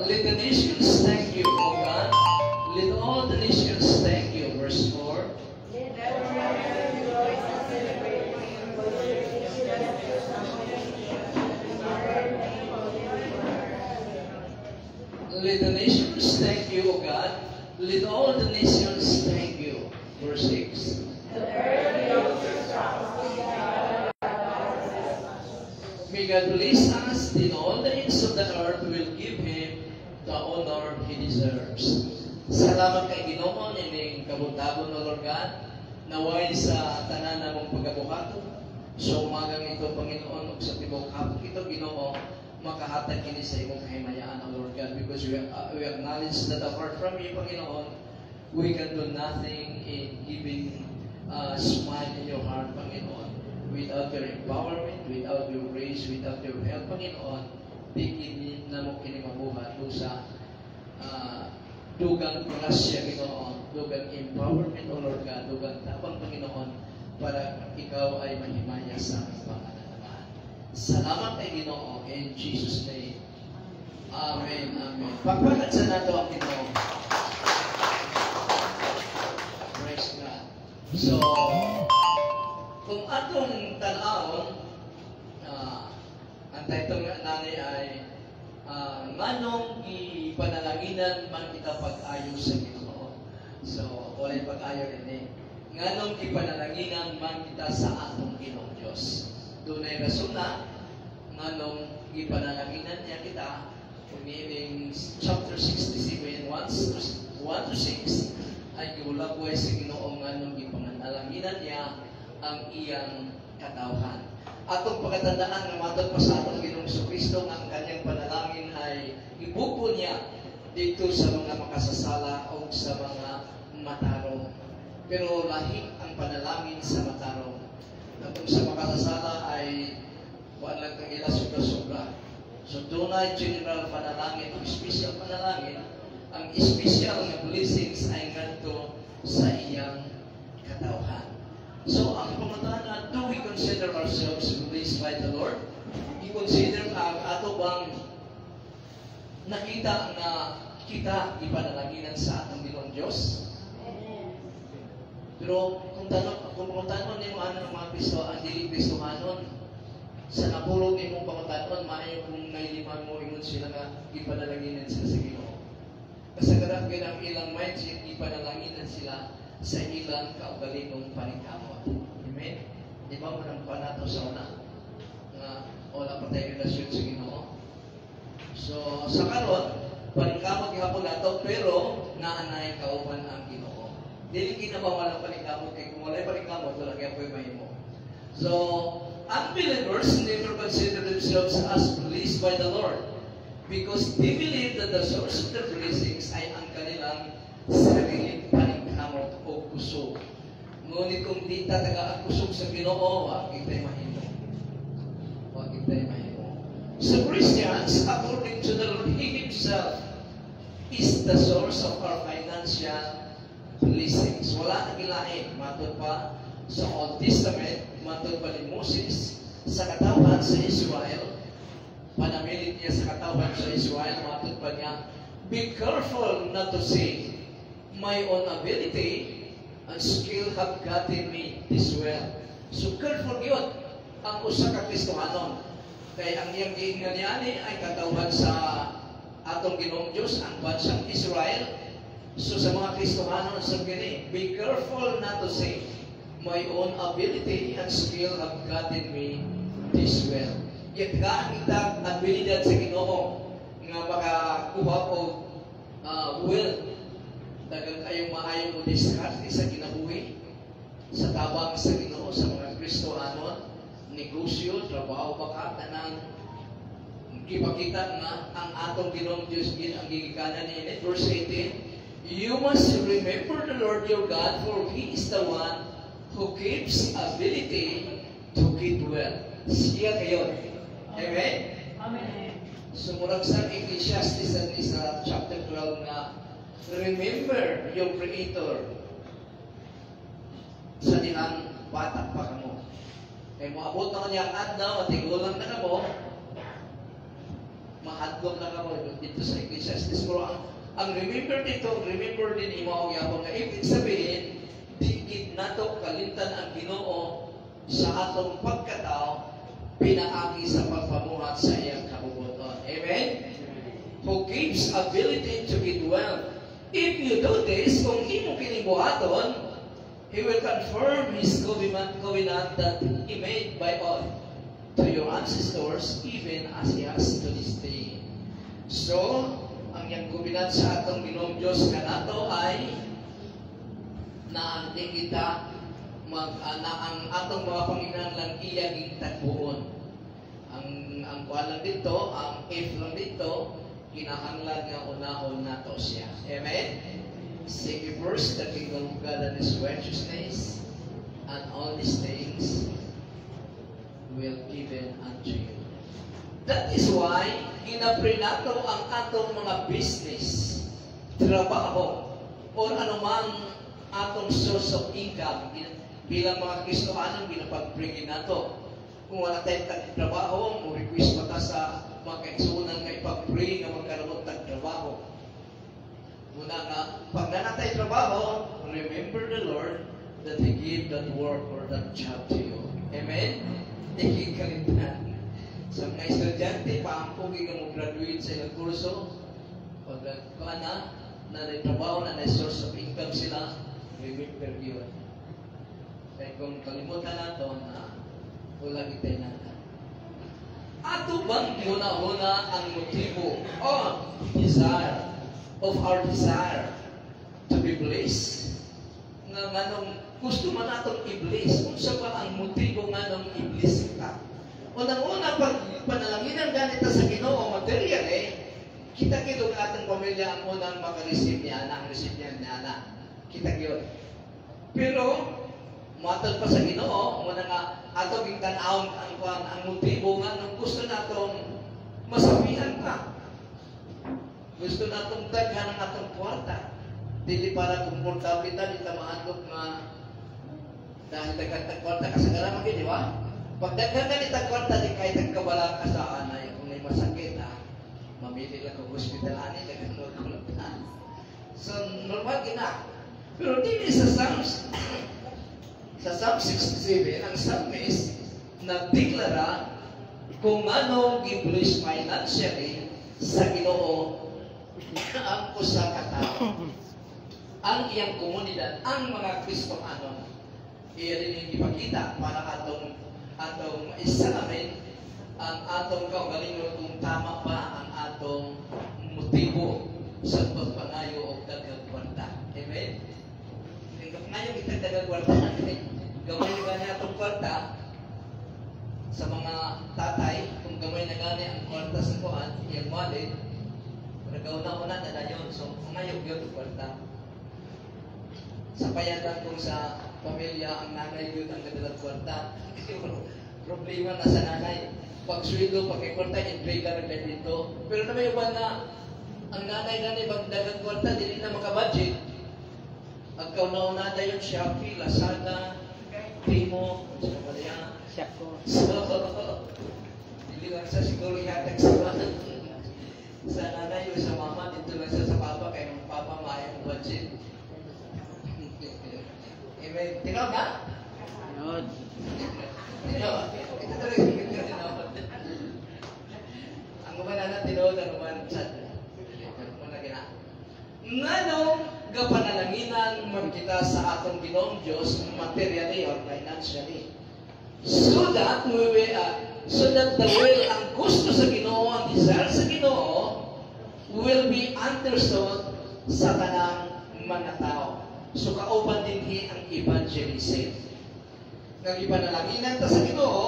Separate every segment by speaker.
Speaker 1: Let the nations thank you, O God. Let all the nations thank you. Verse 4. Let the nations thank you, O God. Let all the nations thank you. Verse 6. May God bless us, then all the ends of the earth will give Him the honor He deserves. Salamat kay Ginoo nining kabuntabon na Lord God. Naway sa tanan namong pagabuhato. So umagang ito, Panginoon, ug sa tibok hapon ito, Ginoo, makahatag kini sa imong kahimayaan, O Lord God, because we acknowledge that apart from you, Panginoon, we can do nothing in giving a smile in your heart, Panginoon. Without your empowerment, without your grace, without your help, Panginoon, bigin na mo kini mabuhat sa dugang grasya, Ginoo, dugang empowerment, O Lord God, dugang tapang, Panginoon, para ikaw ay mahimaya sa aming panganalaman. Salamat kay Ginoo, in Jesus' name. Amen, amen. Pagpagat sa nato ang Ginoo. Praise God. So, kung atong tanawon, ang title nga nani ay nganong ipanalanginan man kita pag-ayo sa Ginoo. So, walay pag-ayo rin nganong ipanalanginan man kita sa atong Ginoong Diyos. Dunay rason na nganong ipanalanginan niya kita. Meaning chapter 67 1 to 6 ay giulagway sa Ginoo nganong ipanalanginan niya ang iyang katawhan. Atong pagkatandaan nga matod pa sa atong Ginoong Kristo nga ang kanyang panalangin ay ibuko niya dito sa mga makasasala o sa mga matarong. Pero lahi ang panalangin sa matarong. Atong sa makasasala ay wala lang kang ila sobra-sobra. So dunay general panalangin o special panalangin. Ang special nga blessings ay ngadto sa iyang katawhan. So, ang pangutana, do we consider ourselves blessed by the Lord? I-consider ato bang nakita na kita ipanalanginan sa atong Ginoong Diyos? Pero kung pangutanon ni mga Kristo, ang dili Kristohanon, sa napulog ni mong pangutanon, maayo kung nailiman mo ingon sila nga ipanalanginan sila sa Ginoo. Kasagaran kayo ng ilang mindset, ipanalanginan sila sa ilang kaugalingong paningkamot. Amen? Di ba mo nang panato sa una? Nga, wala pa tayo relasyon sa Ginoo. So, sa karon, paningkamot gihapon nato, pero naanay kauban ang Ginoo. Dili kinabawala paningkamot, kay kung walay paningkamot, wala kaya po yung mahimo. So, unbelievers never consider themselves as blessed by the Lord because they believe that the source of their blessings ay ang kanilang sariling paningkamot o kusog. Ngunit kung di taga-kusog sa Ginoo, wag kita'y mahimo. Wag kita'y mahimo. So Christians, according to the Lord, He Himself is the source of our financial blessings. Wala na gilain. Matod pa sa Old Testament, matod pa ni Moses, sa katawan sa Israel, panamilit niya sa katawan sa Israel, matod pa niya, be careful not to say, my own ability and skill have gotten me this well. So careful yun ang usa ka Kristohanon. Kaya ang iyang giingan niya ay katawan sa atong Ginoong Diyos, ang bansang Israel. So sa mga Kristohanon sa gini, be careful not to say, my own ability and skill have gotten me this well. Yet ka ang itag abilidad sa Ginoo nga makakuha o will dagang kayong maayong mo diskarte sa kinabuhi, sa tabang sa Ginoo, sa mga Kristohanon, negosyo, trabaho, baka tanang ipakita nga ang atong Ginoong Diyos ang gigikanan ni verse 18, you must remember the Lord your God, for He is the one who gives ability to get well. Siya kayo. Amen? Amen. Sumurag sa Ecclesiastes sa chapter 12 nga, remember your Creator sa dilang bata pa kamo. Kaya moabot na niya adlaw at igulang na kamo, hadlok na ako dito sa Ecclesiastes. Pero ang remember dito, remember din imo og yapon nga ibig sabihin di gid nato kalimtan ang Ginoo sa atong pagkatao pinaagi sa pagpamuhat sa iyang kabubuton. Amen? Who gives ability to get well. If you do this, kung imo kining buhaton, He will confirm His covenant that He made by all to your ancestors, even as He has to this day. So, ang iyang covenant sa atong Ginoong Diyos kanato ay na hindi kita na ang atong mga panginahanglan iya gitagbuon. Ang kuan lang dito, ang if lang dito, kinahanglan nga unahon nato siya. Amen? Seek ye first the kingdom of God and His righteousness, and all these things will given unto you. That is why ginapre nato ang atong mga business, trabaho, o anumang atong source of income bilang mga Kristohanon ginapag-bringin nato. Kung wala tayong trabaho, mo request pa ta sa mga kaigsunan nga ipag-pray nga magkaroon tag trabaho. Muna nga, pag nanatay trabaho, remember the Lord that He gave that work or that job to you. Amen? Ikikalimtan. Sa mga estudyante, paampugi nga mo graduate sa ilang kurso, pag na trabaho, na source of income sila, remember yun. Kaya kung kalimutan nato na wala kitay natin. Ato bang muna-una ang motibo o desire of our desire to be blessed? Nga nganong gusto man natong i-bless, kung sa ba ang motibo nga nung i-bless ka? Unang-una, pag panalanginan ganito sa Ginoo material kita kito ng ating pamilya ang unang makareceive niya, ang recipient niya na. Kita yun. Pero, matag pa sa Ginoo, muna nga, ato gitanaon ang motibo nga nung gusto natong masabihan ka. Gusto natong daghan ang atong kwarta. Dili para komportable ta, di ta maadlok nga dahil daghan tag kwarta kasagaran man di ba? Pag daghan ka ni tag kwarta, di kay tagkabala ka sa anay kung may masakit mamili lang kung hospital ani daghan mo kwarta. So normal gina. Pero dili sa Psalm 67, ang psalmist nagdeklara kung ano gi-bless financially sa Ginoo ang usa ka tao, ang iyang komunidad, ang mga Kristohanon. Iya din yung ipakita para atong isalamin ang atong kaugalingon kung tama ba ang atong motibo sa pagpangayo o dagang kwarta. Amen? Ngayon itagdagang kwarta natin. Gamay na gani atong kwarta sa mga tatay, kung gamay na gani ang kwarta sa kuhan, iyang wallet, nagauna-una na yun. So, ngayog yun ang kwarta. Sa payatan kung sa pamilya, ang nanay yun ang nadalang kwarta. Problema na sa nanay. Pag sweldo, pag kwarta, intriga na dito. Pero na may uban na, ang nanay gani, pag dagang kwarta, hindi na makabudget. Ang kauna-una na yung Shopee, Lazada, Timo, sa Maria. So, hindi lang sa siguro yatag sa nanay o sa mama, dito lang sa papa, kaya ng papa mayang budget. Amen. Tinaw na?
Speaker 2: Tinod.
Speaker 1: Tinaw. Ito talaga yung tinaw. Ang kumana na tinod, ang kumana sa nganong gapanalanginan magkita sa atong Ginoong Diyos materially or financially, so that the will, ang gusto sa Ginoo, ang desire sa Ginoo will be understood sa tanang mga tao. So kauban din ang evangelism. Ng ipanalanginan ta sa Ginoo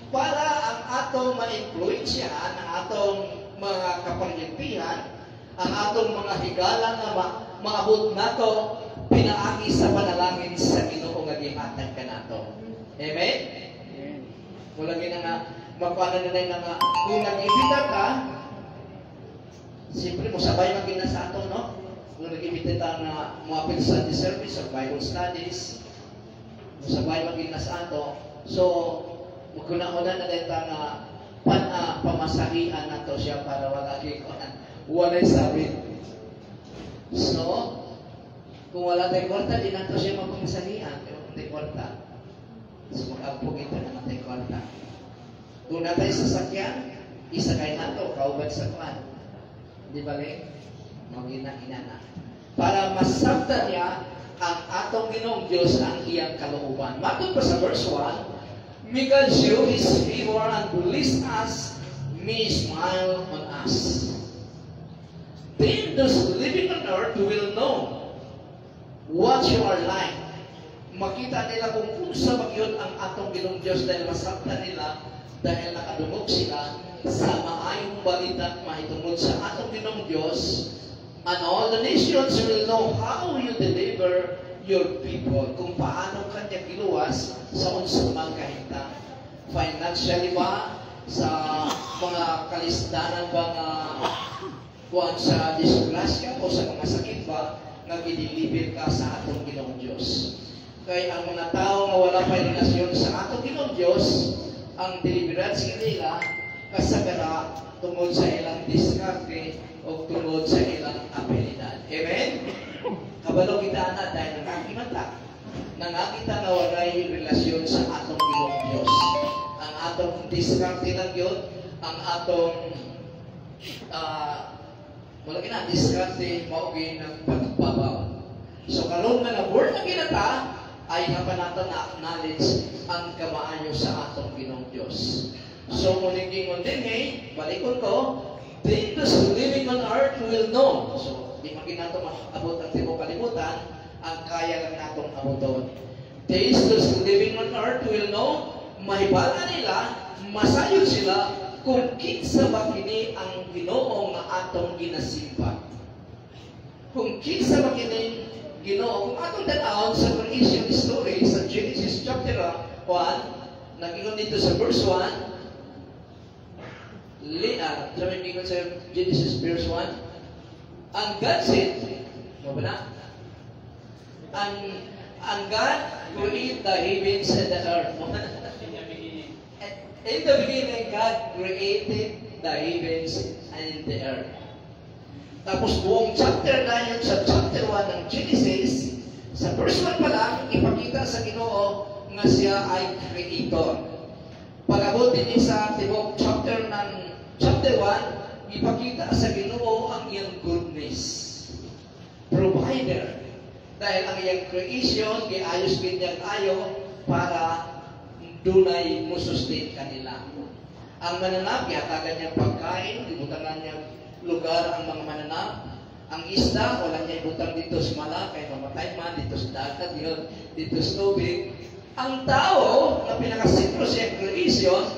Speaker 1: para ang atong ma-influensyahan, ang atong mga kapagyempihan, ang atong mga higala nga maabot nato pinaagi sa panalangin sa Ginoo nga gihatag kanato. Amen? Mula gina nga magpaano na nga kung nag-ibita ka, siyempre mo sabay magina sa ato, no? Kung nag-ibita ka na muapil sa Sunday service or Bible studies, mo sabay magina sa ato. So, magkuna-una na dito nga pamasahian nato siya para wala kikuan. Walay sabit. So, kung wala tayong kwarta, di nato siya mapamasahian. Pero kung tayong kwarta, so mag-ampog ito na tayong kwarta. Kung natay sasakyan, isakay nato, kauban sa kuan. Di ba rin? Magina-ina na. Para masabta niya ang atong Ginoong Diyos ang iyang kalooban. Matod pa sa verse 1, may God show His favor and bless us, may smile on us. Then those living on earth will know what you are like. Makita nila kung unsa magyud ang atong Ginoong Diyos dahil masabta nila dahil nakadungog sila sa maayong balita mahitungod sa atong Ginoong Diyos. And all the nations will know how you deliver your people. Kung paano kanya giluwas sa unsang mga kahintang. Financially ba? Sa mga kalisdanan ba nga kuwan sa disgrasya o sa mga sakit ba nga gidilibir ka sa atong Ginoong Diyos. Kaya ang mga tao nga wala pa relasyon sa atong Ginoong Diyos, ang deliveran sa kanila kasagara tungod sa ilang diskarte o tungod sa ilang abilidad. Amen? Kabalo kita na dahil nakakimata. Nangakita na walay relasyon sa atong Ginoong Diyos. Ang atong diskarte lang yun, ang atong wala na diskarte maugi ng pagbabaw. So karon nga na-born na kinata, ay hapan nato na acknowledge ang kamaayo sa atong Ginoong Diyos. So muling gingon din balikon ko, then those living on earth will know. So di man ginato abot ang tibuok kalibutan, ang kaya lang natong abuton. Those living on earth will know, mahibala nila, masayod sila kung kinsa ba kini ang Ginoo nga atong ginasimba. Kung kinsa ba kini Ginoo, kung atong tan-awon sa creation story sa Genesis chapter 1, nagingon dito sa verse 1, sabi ko sa Genesis verse 1, and God said, mo ba na? And God created the heavens and the earth. In the beginning, God created the heavens and the earth. Tapos buong chapter na yun sa chapter 1 ng Genesis, sa verse 1 pa lang, ipakita sa Ginoo nga siya ay creator. Pag-abot din sa tibok chapter 1, ipakita sa Ginoo ang iyang goodness. Provider. Dahil ang iyang creation, giayos kanyang ayo para dunay musustain kanila. Ang mananap, yatagan niyang pagkain, ibutangan niyang lugar ang mga mananap. Ang isda, wala niya ibutang dito sa mala, kaya mamatay man, dito sa dagat, dito sa tubig. Ang tao, na pinakasentro siya creation,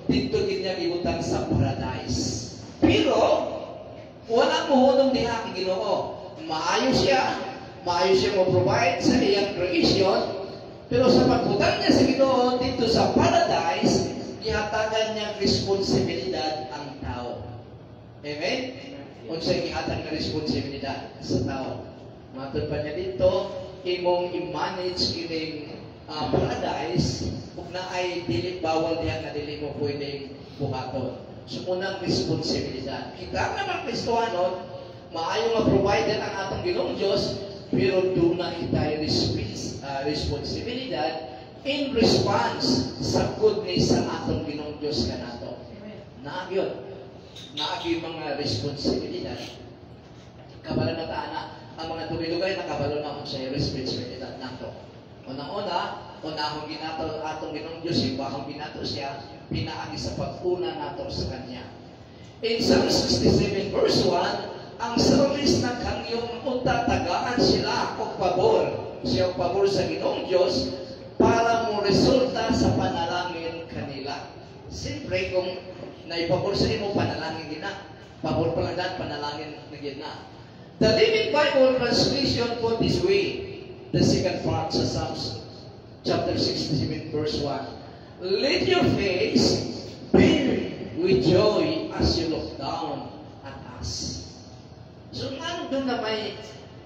Speaker 1: dito niya ibutang sa paradise. Pero, wala muhunong diha ang Ginoo. Maayos siya mo-provide sa iyang creation, pero sa pagbutang niya sa Ginoo dito sa paradise, ihatagan niya responsibilidad ang tao. Amen? Unsay gihatag na responsibilidad sa tao. Matod pa niya dito, imong i-manage kining paradise, ug na ay dili bawal diha na dili mo pwedeng buhaton. So unang responsibilidad. Kita naman Kristohanon, maayo nga provider ang atong Ginoong Diyos, pero doon na kita responsibilidad in response sa goodness sa atong Ginoong Diyos kanato. Naagyon mga responsibilidad. Kabalo na taana ang mga tubig-lugay na kabalo na sa responsibilidad nato. Unahong ginato atong Ginoong Diyos, ibahong ginato siya, pinaagi sa pag-una nato sa Kanya. In Psalm 67 verse 1, ang psalmist naghangyong utatagaan sila o pabor. Siya o pabor sa Ginoong Diyos para mo resulta sa panalangin kanila. Siyempre, kung naipabor sa imo, panalangin gina. Pabor pa lang dahil, panalangin na gina. The Living Bible translation put this way, the second part sa Psalms chapter 67 verse 1. Let your face beam with joy as you look down at us. So, nga doon na may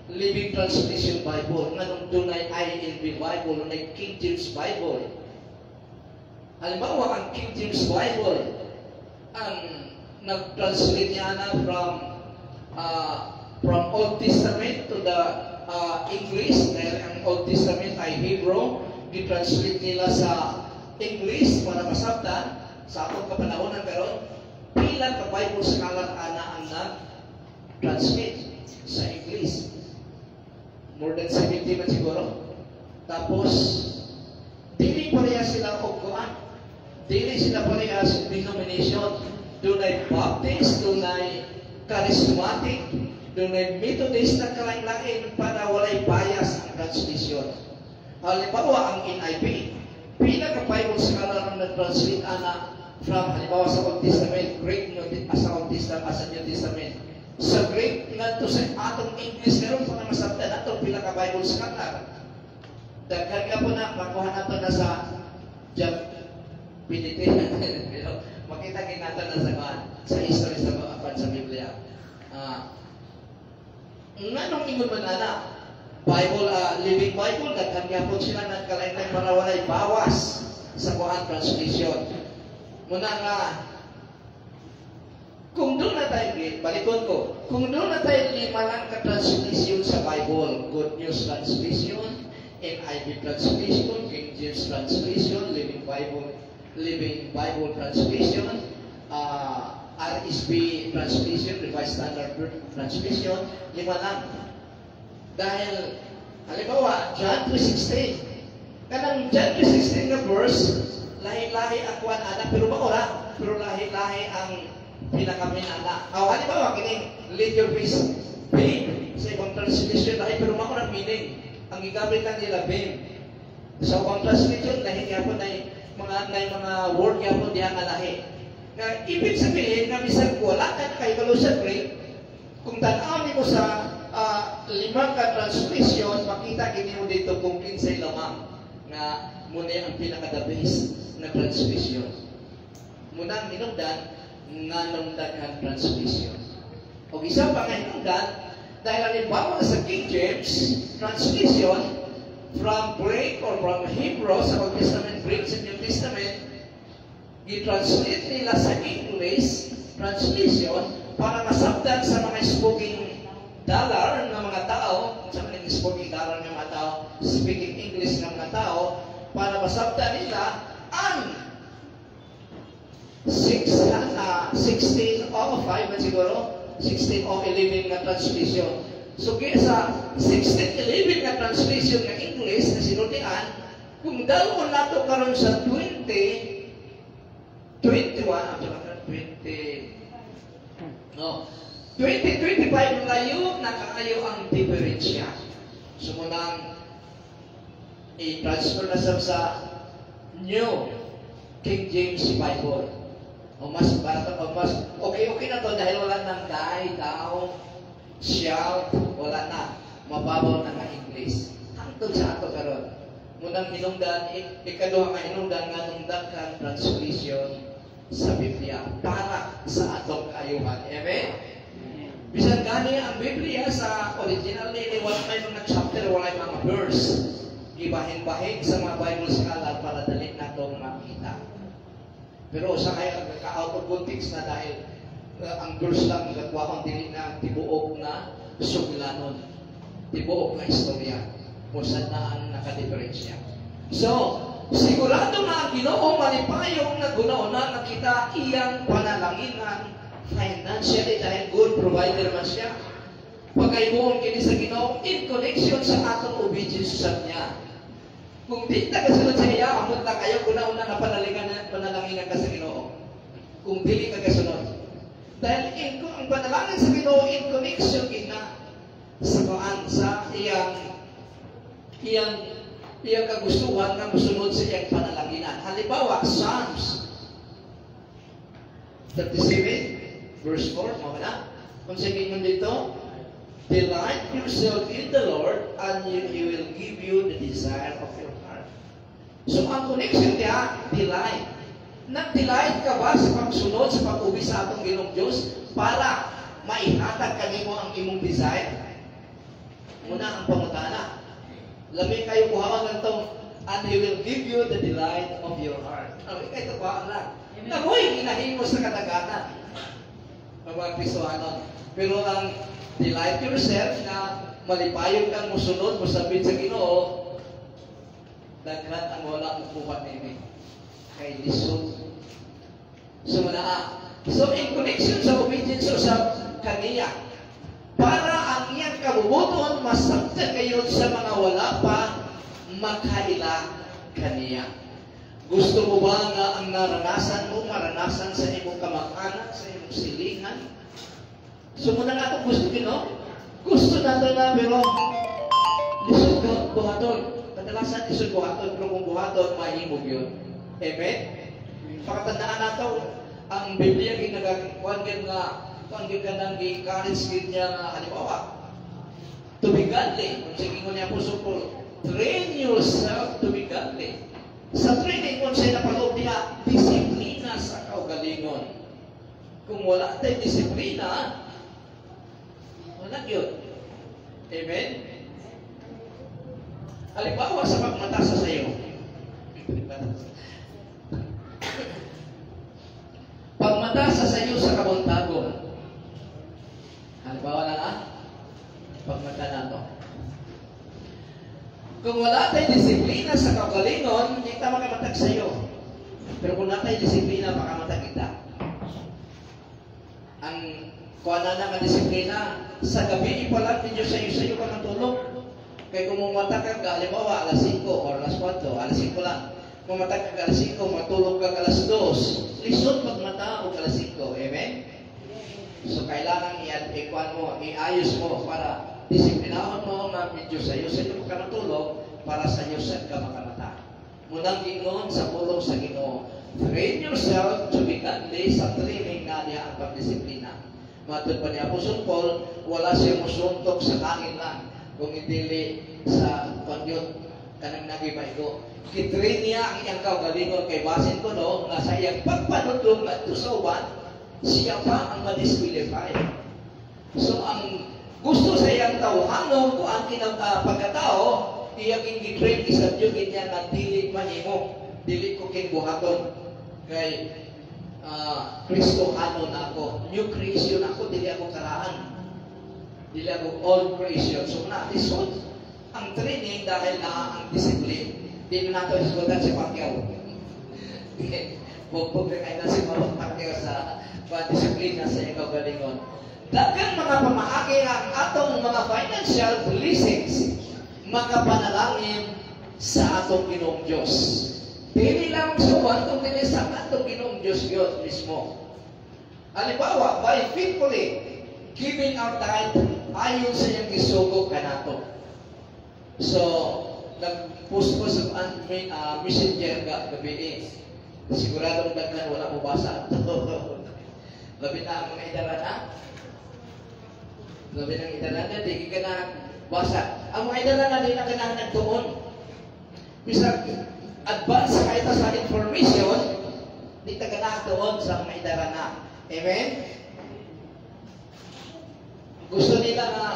Speaker 1: Living Translation Bible, nga doon ay INB Bible, ay King James Bible. Halimbawa, ang King James Bible, ang nag-translate niya na from Old Testament to the English, dahil ang Old Testament ay Hebrew, di-translate nila sa English para masabtan sa atong kapanahonan karon. Pila ka Bible scholar ana ang nag-translate sa English? More than 70 man siguro. Tapos dili pareha sila og kuan. Dili sila pareha sa denomination. Dunay Baptist, dunay Charismatic, dunay Methodist na kalain-lain para walay bias ang translation. Halimbawa ang NIV, pila ka Bible scholar ang nag-translate ana from halimbawa sa Old Testament, Greek sa Old Testament, sa New Testament. Sa Greek ngadto sa atong English karon para masabtan nato pila ka Bible scholar. Daghan ka po na makuha nato na sa PDT. Pero makita natin na sa history sa Biblia. Nganong ingon man ana? Bible, Living Bible, daghan ka po sila nagkalain para walay bawas sa kuan translation. Muna nga, kung doon na tayo, balikon ko, kung doon na tayo 5 lang ka-translation sa Bible, Good News Translation, NIV Translation, King James Translation, Living Bible Translation, RSV Translation, Revised Standard Translation, 5 lang. Dahil, halimbawa, John 3:16, kanang John 3:16 na verse, lahi-lahi ang kuwan anak, pero maura, pero lahi-lahi ang pinakamin anak. Halimbawa, kining let your peace be, sa ibang translation, lahi, pero maura meaning. Ang gigamit lang nila, babe. Sa ibang translation, lahi yapon ay mga word yapon diha nga lahi. Nga, ibig sabihin, nga bisan wala ka kay kalo sa Greek, kung tan-aw mo sa 5 ka translation, makita kini mo dito kung kinsay lamang nga muna ang pinaka-the base na translation. Muna ang hinungdan nga nung daghang translation. O isa pa nga hinungdan, dahil halimbawa sa King James translation from Greek or from Hebrew sa Old Testament, Greek sa New Testament, i-translate nila sa English translation para masabtan sa mga speaking dollar ng mga tao, sa mga speaking dollar ng mga tao, speaking English ng mga tao, para masabtan nila ang 1605 man siguro, 1611 na translation. So kaya sa 1611 na translation ng English na sinutian, kung dalawon nato karon sa 2025 layo, nakakayo ang diferensya. So munang i-transfer na sa New King James Bible. O mas barato, o mas okay na to dahil wala nang die, down, shout, wala na. Mababaw na nga English. Hangtod sa ato karon. Munang hinungdan, ikaduha nga hinungdan nga nung daghang translation sa Biblia para sa atong kaayuhan. Amen? Bisan gani ang Biblia sa original nila, wala may mga chapter, wala may mga verse. Gibahin-bahin sa mga Bible scholar para dali na itong makita. Pero sa kaya ka-out of context na dahil ang verse lang nagkakwaon dili na tibuok na suglanon. Tibuok na istorya. Kung saan na ang nakadiferensya. So, sigurado nga ang Ginoo malipayong naguna-una na kita iyang panalanginan financially dahil good provider man siya. Pagkaibuon kini sa Ginoo in connection sa atong obedience sa niya. Kung di ka kasunod sa iya, amot na kayo una-una na panalanginan ka sa Ginoo. Kung dili ka kasunod. Dahil ang panalangin sa Ginoo in connection ina sa kuan sa iyang kagustuhan na musunod sa iyang panalanginan. Halimbawa, Psalms 37 verse 4, mga na. Kung sige mo dito, delight yourself in the Lord and He will give you the desire of your heart. So, ang connection niya, delight. Nag-delight ka ba sa pagsunod, sa pag-uwi sa atong Ginoong Diyos para maihatag kanimo ang imong desire? Muna ang pangutana. Labi kayo kuhaan ng itong and He will give you the delight of your heart. Labi kayo kuhaan lang. Namoy ginahimo sa kadaganan ng mga Kristohanon. Pero ang delight yourself na malipayon kang musunod, musabit sa Ginoo, daghan ang wala mong buhat nini. Kay lisod. So, in connection sa obedience sa kaniya, para ang iyang kabubuton masabtan kayo sa mga wala pa makaila kaniya. Gusto mo ba nga ang naranasan mo, maranasan sa imong kamag-anak, sa imong silingan? So muna nga itong gusto Ginoo. Gusto nato na, pero lisod ka buhaton. Kadalasan lisod buhaton, pero kung buhaton, mahimog yun. Amen? Pakatandaan nato, ang Biblia ginagawa nga, kung ka nang i-encourage niya nga, halimbawa, to be godly. Kung sige mo niya Apostle Paul, train yourself to be godly. Sa training kung siya napaloob niya, disiplina sa kaugalingon. Kung wala tayong disiplina, wala yun. Amen? Halimbawa sa pagmata sa sayo. Pagmata sa sayo sa kabuntagon. Halimbawa na pagmata na to. Kung wala tayong disiplina sa kaugalingon, hindi kita makamatag sa'yo. Pero kung wala tayong disiplina, makamatag kita. Ang kuha na nga disiplina, sa gabi, ipalag ninyo sa'yo ka ng tulog. Kaya kung mamatag ka, halimbawa, alas 5 o alas 4, alas 5 lang. Kung mamatag ka alas 5, matulog ka alas 2. Lisod pagmata o alas 5. Amen? So, kailangan i-kuhan mo, iayos mo para disiplinahon mo nga medyo sa'yo ka natulog para sa'yo ka makamata. Munang Ginoo sa pulong sa Ginoo. Train yourself to be godly sa training nga niya ang pagdisiplina. Matod pa ni Apostle Paul, wala siya musuntok sa hangin lang kung hindi sa pangyot kanang nagibaigo. Kitrain niya ang iyang kaugalingon kay basin ko no, nga sa iyang pagpanudlong at tusawan, siya pa ang ma-disqualify. So, ang gusto sa iyang tawhanon kung ang pagkatao, iyang gitrain isang yugin niya na dili manimo, dili ko kinbuhaton. Kay Kristohanon ako, new creation ako, dili ako karaan. Dili ako old creation. So, lisod ang training dahil na ang discipline. Di na nato isudan si Pacquiao. Bukbog na kayo na si Pacquiao sa disiplina sa iyang kaugalingon. Daghang mga pamaagi ang atong mga financial blessings, mga panalangin sa atong Ginoong Diyos. Dili lang suwan kung dili sa atong Ginoong Diyos yun mismo. Halimbawa, by faithfully giving our tithe ayon sa iyang isugo kanato. So, nag-post ko sa messenger gabi siguradong daghan wala mo basa ito. Labi na ang mga idarana. Labi ng idarana, di ka na basa. Ang mga idarana, di na ka na nagtuon. Bisag advance kahit sa information, di ka na nagtuon sa mga idarana. Amen? Gusto nila na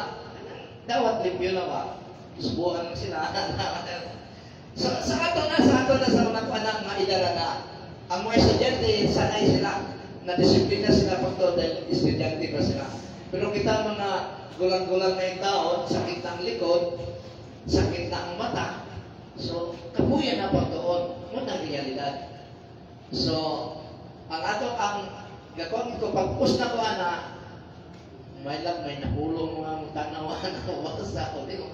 Speaker 1: dawat limpyo na ba? Subukan mo sila. sa ato na sa mga panang mga idarana, ang mga estudyante, sanay sila na disiplina sila pagto dahil estudyante pa sila. Pero kita mga gulang-gulang na yung taon, sakit na ang likod, sakit na ang mata, so kabuyan na pagtoon, muna ang realidad. So, ang gagawin ko, pag-post na ko na, may nahulong mga tanawa na wasa ko, di ko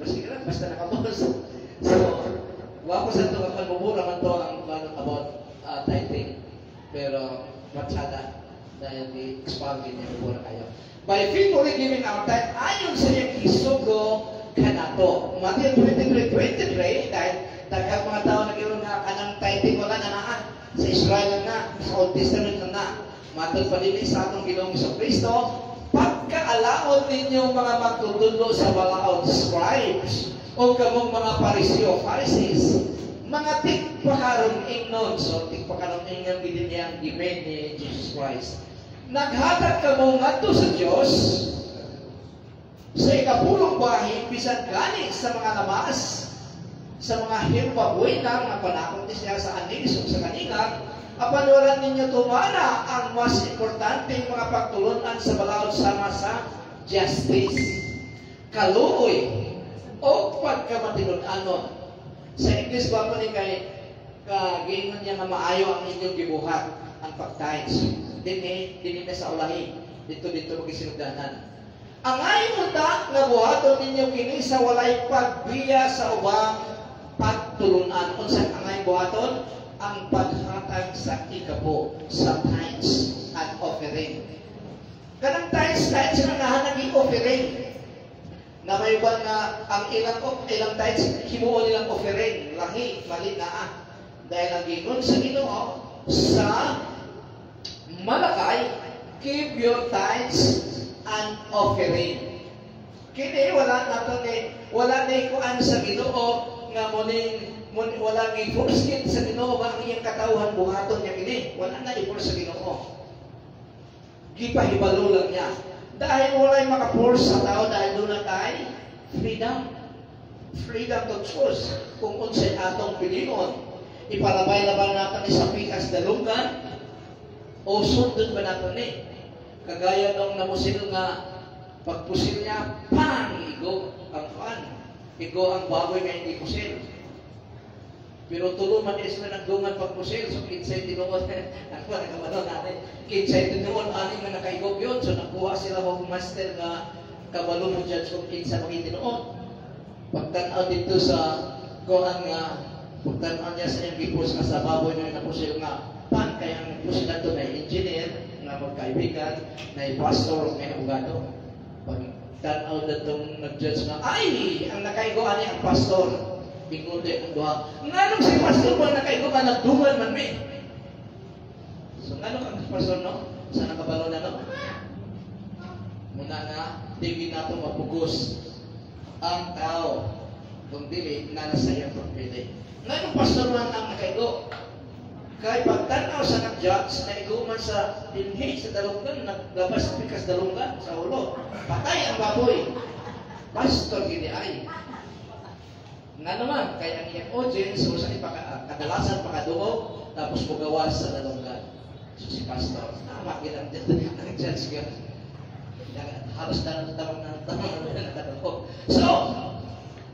Speaker 1: siguro, basta nakabos. So, wako sa ito, kapag-mumura man to ang about tithing. Pero, matsada, dahil di-expound niya mumura kayo. By faithfully giving our tithe, ayon sa iyang isugo kanato. Matthew 23:23, dahil daghang mga tao nagkaroon nga kanang tithing wala na naan. Sa Israel na, sa Old Testament na. Matod pa din sa atong Ginoong Kristo, pagkaalaon ninyong mga magtutulo sa balaod scribes o kamong mga Pariseo, Pharisees, mga tikpakaron ingnon. So, tikpakaron ingnon din niyang given ni Jesus Christ. Naghatag kamo ngadto sa Dios sa ikapulong bahin bisan gani sa mga lamas, sa mga hirpabuhay na mga panakot siya sa anis o sa kanina, Apan wala ninyo tumana ang mas importanteng mga pagtulunan sa balaod sama sa justice, kaluoy, o pagkamatinud-anon. Sa English ba po ni kay kagingon niya nga maayo ang inyong gibuhat ang pagtithes. Dini na sa ulahi. Dito magisinugdanan. Ang ayon ta nga buhaton ninyo kini sa walay pagbiya sa ubang pagtulunan. Unsa ang ayon buhaton? Ang paghatag sa ikapo, sa tithes at offering. Kanang tithes sila nga nag-offering. Na may ba nga ang ilang tithes himuon nilang offering, lahi, mali na dahil ang gingon sa Ginoo sa Malakay, give your tithes and offering. Kini wala ni kuan sa Ginoo nga wala ni forskin sa Ginoo ba ang iyang katawhan buhaton niya kini. Wala na i-force sa Ginoo. Gipahibalo lang niya. Dahil wala'y maka-force sa tao dahil doon na tayo freedom. Freedom to choose kung unsay atong pilion. Ipalabay-labay natin sa pikas dalungan o sundot ba natin ni? Kagaya nung namusil nga pagpusil niya, pang! Igo ang pan. Igo ang baboy nga hindi pusil. Pero tuluman is na nagdungan pagpusil. So, kinsay tinuon. Ako na kamano natin. Kinsay tinuon, aning na nakaigop yun. So, nakuha sila ng master nga kabalo mo dyan. So, kinsay makitinuon. Pagtanaw dito sa kuhan nga, pagtanaw niya sa iyong gipos nga sa baboy na napusil nga pan. Kaya ang pusil na ito na engineer, na magkaibigan, na pastor, na abogado. Pagtanaw na itong nag-judge nga, ay! Ang nakaigoan niya ang pastor. Bingode ang doha. Nganong si pastor ba nakaigo ka nagdungan man mi? So nganong ang pastor no? Sa nakabalo na no? Muna nga, di nato mapugos ang tao kung dili na nasayang pagpili. Nganong pastor man ang nakaigo? Kay pagtanaw sa nag-judge, naiguman sa dinhi sa dalungan, naglabas sa pikas dalungan sa ulo. Patay ang baboy. Pastor gini ay. Nga naman, kaya ang iyang audience, so sa kadalasan pakaduo, tapos magawas sa dalunggan. So si pastor, tama ginang nag-judge ka. Halos na nagtatanong. So,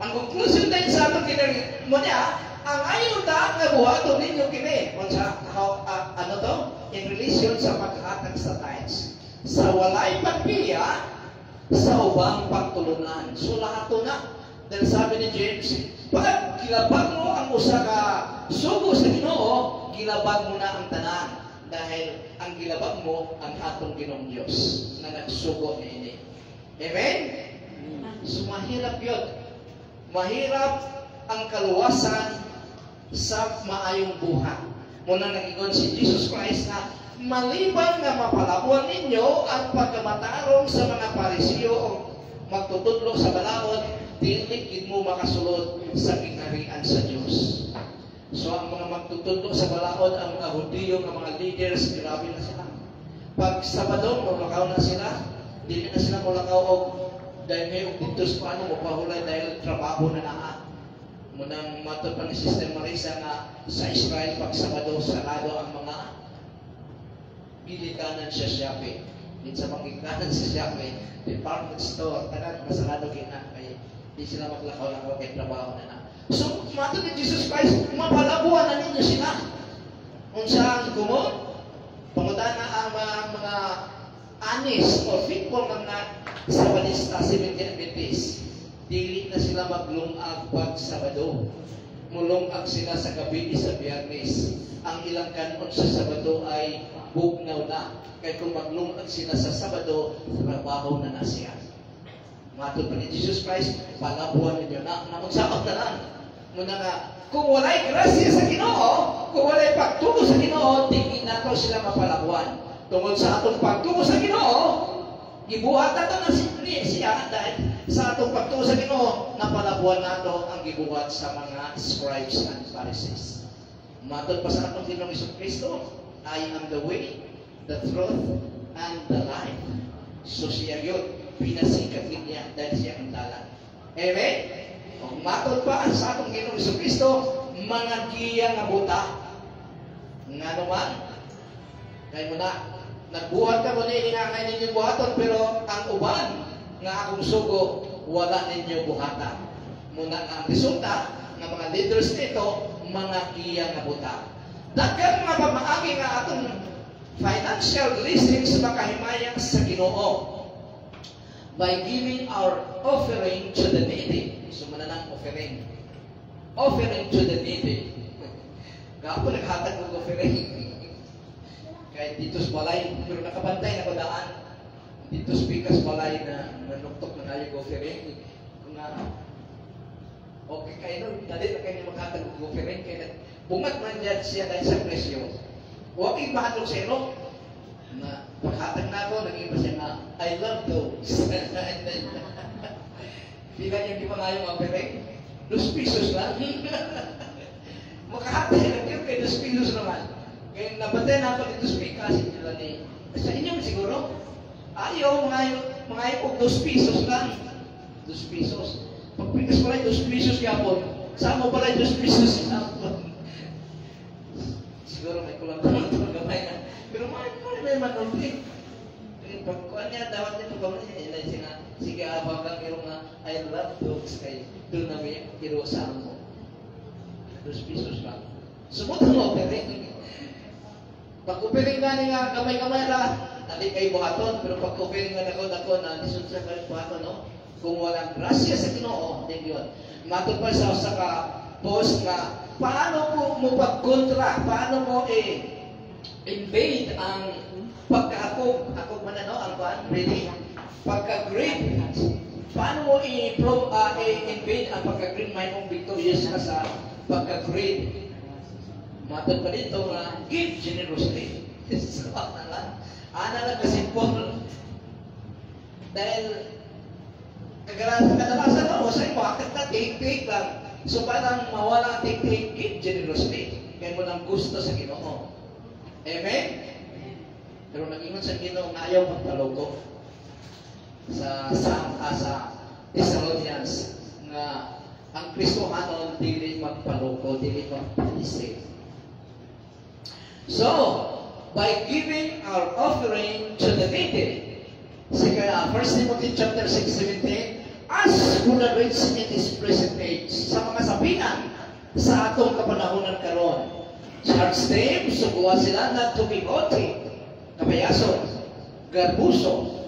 Speaker 1: ang conclusion din sa atong kinang mo niya, ang ayon ta nga buhaton ninyo kini, ano to? In relation sa paghatag sa tithes. Sa walay pagpiya, sa ubang pagtulunan. So lahat na. Dahil sabi ni James, pag gilabag mo ang usa ka sugo sa Ginoo, gilabag mo na ang tanan. Dahil ang gilabag mo ang atong Ginoong Diyos na nagsugo ni ini. Amen? So mahirap yun. Mahirap ang kaluwasan sa maayong buhat. Muna nag-ingon si Jesus Christ na maliban nga mapalabuan ninyo ang pagkamatarong sa mga Pariseo o magtutudlo sa balaod, dili mo makasulod sa kinarian sa Diyos. So ang mga magtutudlo sa balaod, ang mga Hudiyo, ang mga leaders, grabe na sila. Pag Sabado, mulakaw na sila, dili na sila mulakaw o dahil ngayon dito sa paano mo pahulay dahil trabaho na naa. Munang matod pa ni Sister Marisa nga sa Israel, pag Sabado, sarado ang mga gilikanan sa Shopee. Din sa pangigkanan sa Shopee, department store, tanan masarado kina kay di sila maglakaw-lakaw kay trabaho na na. So, matod ni Jesus Christ, mapalabuhan na ninyo sila. Kung saan kumon, pangutana ang mga anis o people ng mga Sabanista, Seventh-day Adventist, dili na sila maglungag pag Sabado. Mulungag sila sa gabi sa Biyernes. Ang ilang kanon sa Sabado ay bugnaw na. Kaya kung maglungag sila sa Sabado, trabaho na siya. Matod pa ni Jesus Christ, palabuhan ninyo na. Namunsaot na lang. Muna nga, kung walay grasya sa Ginoo, kung walay pagtugo sa Ginoo, tingin nato sila mapalabuhan. Tungod sa atong pagtugo sa Ginoo, gibuhat nato na siya dahil sa atong pagtuo sa Ginoo, napalabuhan nato ang gibuhat sa mga scribes and Pharisees. Matod pa sa atong Ginoong Jesucristo, I am the way, the truth, and the life. So siya yun, pinasikat niya dahil siya ang dalan. Amen? Matod pa sa atong Ginoong Jesucristo, mga giya nga buta. Nga naman, kaya mo na, nagbuhat ka mo ni nga kayo ninyo buhaton, pero ang uban nga akong sugo, wala ninyo buhatan. Muna ang resulta ng mga leaders nito, mga iya nga buta. Daghan mga pamaagi nga atong financial blessings makahimayang sa Ginoo by giving our offering to the needy. So mananang offering. Offering to the needy. Kapo naghatag ng offering. Kahit dito sa balay, pero nakabantay na kodaan. Dito sa pikas balay na nanuktok na kayo offering. Kung na, okay kayo, dali na kayo maghatag ng offering. Kaya bungat man dyan siya dahil sa presyo. Huwag ibahatog sa ilo. Na paghatag na ako, naging pa siya nga, I love those. Pila yung di ba nga yung offering? 2 pesos lang. Makahatay lang yun kay 2 pesos naman. Kaya nabatay na ako dito sa pikas. Sa inyo siguro, ayaw, mga ipog 2 pesos lang. 2 pesos. Pag pikas pala 2 pesos yapon, saan mo pala 2 pesos yapon? Siguro may kulang-kulang ito gamay na. Pero may manunti. Pagkuhan niya, dapat nito ba niya, sige, abang lang yung I love dogs kay doon na may irosahan mo. 2 pesos lang. Sumot mo, offering. Pag offering nga niya, kamay-kamay lang, hindi kayo buhaton. Pero pag offering nga ako na lisod sa kayo buhaton, no? Kung walang grasya sa Ginoo, din yun. Matod pa sa ka post nga, paano mo pagkontra? Paano mo invade ang pagkakog? Akog man ano? Ang paan? Really? Pagka-grade. Paano mo invade ang pagka-grade? May mong victorious ka sa pagka-grade. Matod pa dito nga, give generously. So, ana lang kasi po. Dahil kadalasan mo, sa iyo, akit na take lang. So, parang mawala ang take, give generously. Kaya mo lang gusto sa Ginoo. Amen? Pero nag-ingon sa Ginoo na ayaw magpaloko sa Thessalonians na ang Kristohanon dili magpaloko, dili magpalisig. So, by giving our offering to the needy, 1 Timothy chapter 6:17, as who the rich in this present age, sa mga sabihan sa atong kapanahonan karon. Charge them, suguan sila not to be haughty, kapayason, garbuso,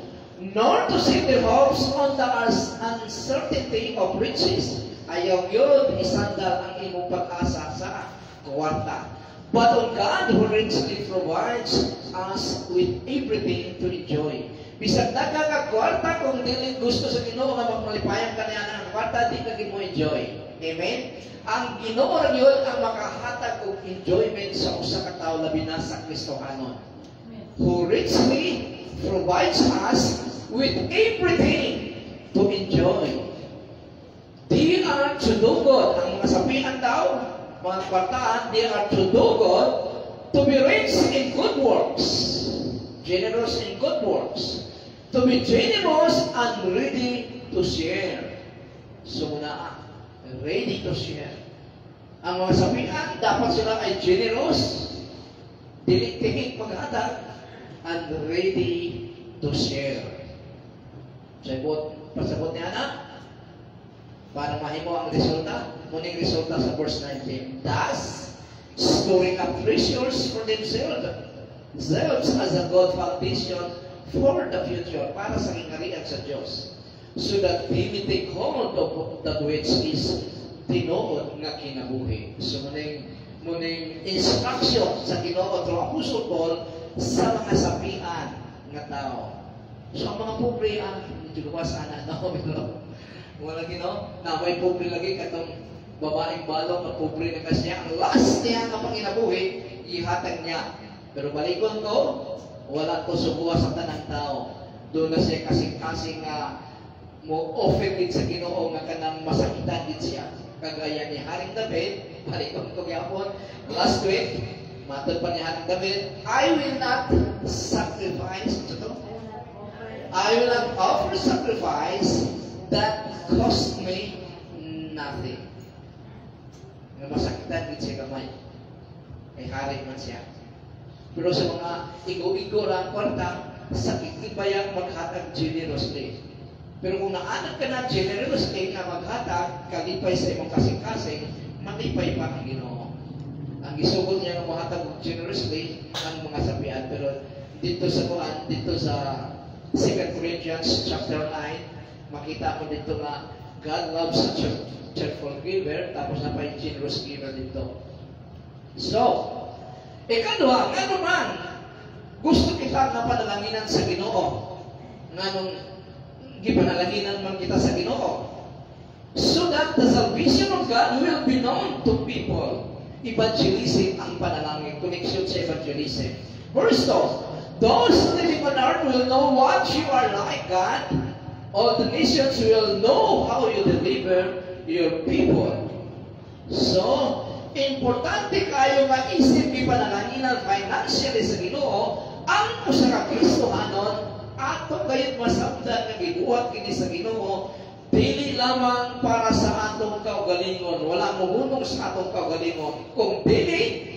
Speaker 1: nor to set their hopes on the uncertainty of riches. Ayaw yun, isandal ang imong pag-asa sa kwarta. But on God who richly provides us with everything to enjoy. Bisag daga nga kwarta, kung dili gusto sa Ginoo nga magmalipayan ka niya ng kwarta, di ka mo enjoy. Amen? Ang Ginoo ra yun ang makahatag og enjoyment sa usa ka tawo labi na sa Kristohanon. Who richly provides us with everything to enjoy. They are to do good. Ang mga sapihan daw, mga kwartaan, they are to do good, to be rich in good works, generous in good works, to be generous and ready to share. So na, ready to share. Ang mga sabihan, dapat sila ay generous, diliktingin paghatag, and ready to share. Pasabot niya na, para mahimo ang resulta, muning resulta sa verse 19. Thus, storing up treasures for themselves as a good foundation for the future, para sa kingharian sa Diyos, so that they may take hold of that which is tinuod nga kinabuhi. So, muning instruction sa Ginoo through Apostle Paul sa mga sapian nga tao. So, ang mga pobre, medyo gawas ana, no? Wala Ginoo, na may pobre lagi katong babaeng balong na pobre na kasi ang last niya nga panginabuhi, ihatag niya. Pero balikon ko, wala ko subuha sa tanang tao. Doon na siya kasing-kasing mo offended sa Ginoo nga kanang masakitan din siya. Kagaya ni Haring David, balikon ko gyapon, last week, matod pa ni Haring David, I will not sacrifice, I will not offer sacrifice that cost me nothing. Nga masakitan din siya gamay. Ay hari man siya. Pero sa mga igo-igo lang kwarta, sakit ibayang maghatag generously. Pero kung naanak ka na generously na maghatag, kalipay sa imong kasing-kasing, malipay pa ang Ginoo. Ang gisugod niya ng maghatag generously ang mga sabihan. Pero dito sa 2 Corinthians chapter 9, makita ko dito nga God loves a cheerful giver, tapos na pa yung generous giver dito. So, ikadwa, nga naman, gusto kita na panalanginan sa Ginoo. Nga nung gipanalanginan man kita sa Ginoo. So that the salvation of God will be known to people. Evangelism ang panalangin, connection sa evangelism. Verse 2, those living on earth will know what you are like, God. All the nations will know how you deliver your people. So, importante kayo nga isip ipanananginan financially sa Ginoo, ang usa ka Kristohanon ato kayong masabdan nga gibuhat kini sa Ginoo, dili lamang para sa atong kaugalingon, wala mohunong sa atong kaugalingon, kung dili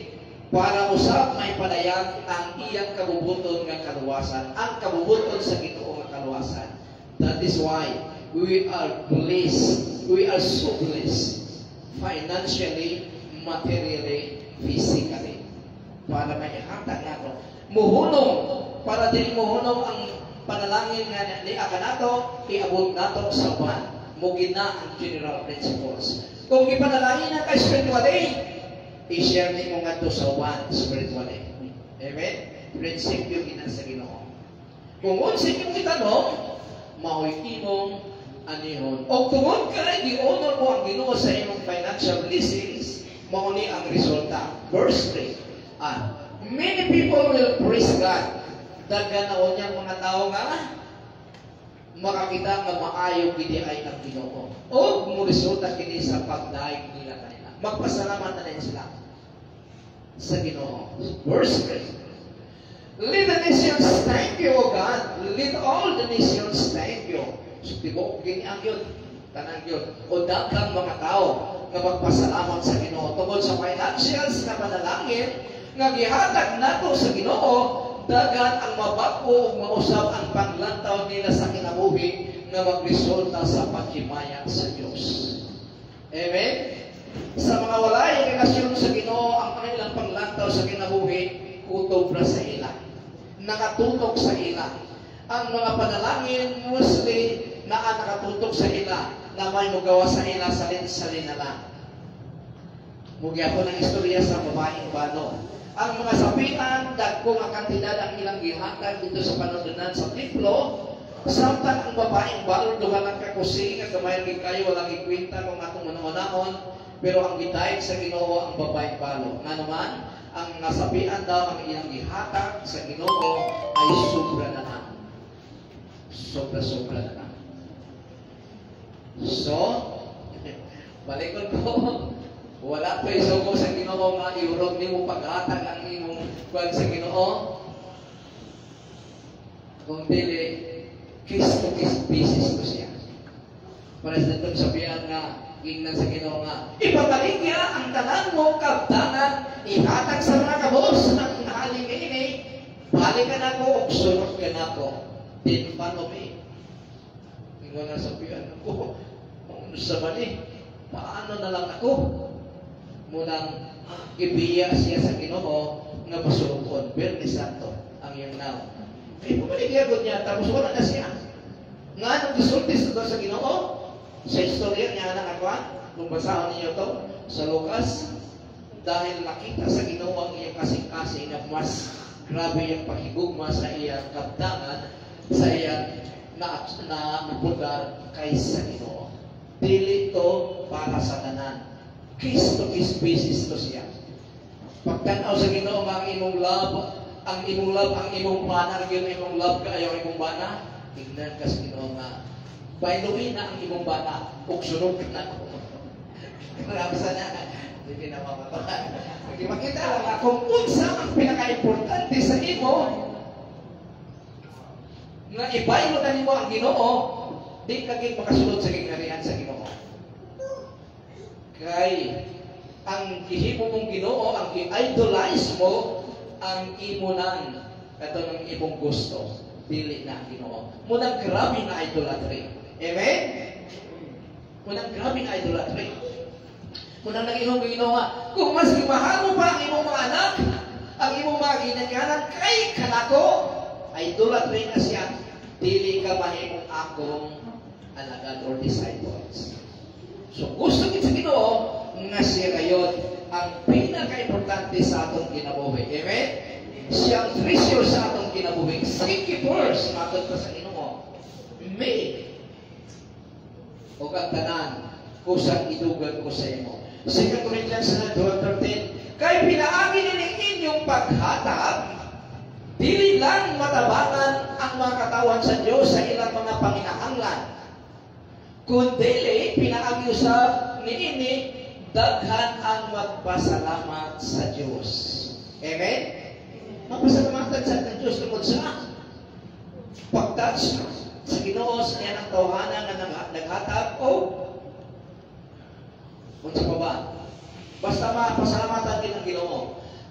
Speaker 1: para usab may palayag ang iyang kabubuton nga kaluwasan, ang kabubuton sa Ginoo nga kaluwasan. That is why we are blessed, we are so blessed financially, materially, physically, para may hatag nato. Muhunong, para dili muhunong ang panalangin nga niakan nato, iabot nato sa uban. Mugin na ang general principles. Kung ipanalangin na kay spiritually, i-share ni mo nga to sa uban spiritually. Amen? Prinsipyo gina sa Ginoo. Kung unsa imong itanong, mao'y imong anihon. O tungod ka, i-honor mo ang Ginoo sa imong financial blessings, mao ni ang resulta. Verse 3. Many people will praise God. Daghan na unyang mga tao nga makakita nga maayo kini ay ang Ginoo. O mo resulta kini sa pagdaig nila kanila. Magpasalamat na rin sila sa Ginoo. Verse 3. Let the nations thank you, O God. Let all the nations thank you. So, tibo, gini ang yun. Tanang yun. O daghang mga tao nga magpasalamat sa Ginoo. Tungkol sa financials na panalangin, nga gihatag nato sa Ginoo, dagan ang mabako ug mausab ang paglantaw nila sa kinabuhi nga magresulta sa paghimayang sa Dios. Amen? Sa mga walay relasyon sa Ginoo, ang kanilang paglantaw sa kinabuhi kutob ra sa ila. Nakatutok sa ila. Ang mga panalangin mostly nakatutok sa ila na may magawa sa ila salin na lang. Mugya ko ng istorya sa babaeng bano. Ang mga sapitan, dagko nga kantidad ang ilang gihatag dito sa panununan sa templo, samtang ang babaeng balon duha lang kakusing at kamay kayo walang ikwenta kung atong manunahon, pero ang gitayag sa Ginoo ang babaeng balo. Nga naman, ang nasapian daw ang ilang gihatag sa Ginoo ay sobra na lang. Sobra na lang. So, balikon ko, wala pa isugo sa Ginoo nga iurog nimo paghatag ang imong kuan sa Ginoo. Kung dili, kiss to kiss business to siya. Para sa itong sabihan nga, ingnan sa Ginoo nga, ipabalik niya ang tanan mo kabtangan, ihatag sa mga kabos ng nahaling ini, balik ka na ko, sunod ka na ko. Then follow me. Ingnan na sabihan ako, kung sa bali, paano na lang ako? Munang ibiya siya sa Ginoo nga masulukon. Bernes Santo ang iyang naw. Ay, pumaligagod niya, tapos wala na siya. Nga nung gisulti sa Ginoo, sa istorya niya na ako, nung basahon niyo to sa Lucas, dahil nakita sa Ginoo ang iyang kasing-kasing na mas grabe yung paghigugma sa iyang kabtangan, sa iyang nabugar kaysa Ginoo. Dili to para sa tanan. Kiss to kiss basis to siya. Pagtanaw sa Ginoo ang imong love, ang imong bana, ang imong love kaayo ang imong bana, tignan ka sa Ginoo nga bayluin na ang imong bana ug sunod ka na. Marami sa niya, hindi na mamatakan. Hindi makita lang kung unsa ang pinaka-importante sa imo nga ibaylo na nimo ang Ginoo, di ka gid makasulod sa gingharian sa Ginoo. Kay ang gihimo mong Ginoo, ang i-idolize mo, ang imunan kato ng imong gusto dili na Ginoo. Munang grabe na idolatry. Amen? Munang grabe na idolatry. Munang nag-ingon ng Ginoo nga, kung mas mahal mo pa ang imong mga anak, ang imong mga ginikanan kay kanako, idolatry na siya. Dili ka mahimong akong alagad or disciples. So gusto kita sa Ginoo nga siya kayon ang pinaka-importante sa atong kinabuhi. Amen? Siya ang treasure sa atong kinabuhi. Seek first aton pa sa Ginoo. May o kang tanan kusang idugan ko sa imo. 2 Corinthians 12:13 kay pinaagi nining inyong paghatag dili lang matabangan ang mga katawan sa Dios sa ilang mga panginahanglan, kundi pinaagi usab niini daghan ang magpasalamat sa Dios. Amen? Magpasalamatan sa Dios tungod sa pagtouch sa Ginoo sa iyang tawhanan nga naghatag o unsa pa ba? Basta mapasalamatan din ang Ginoo.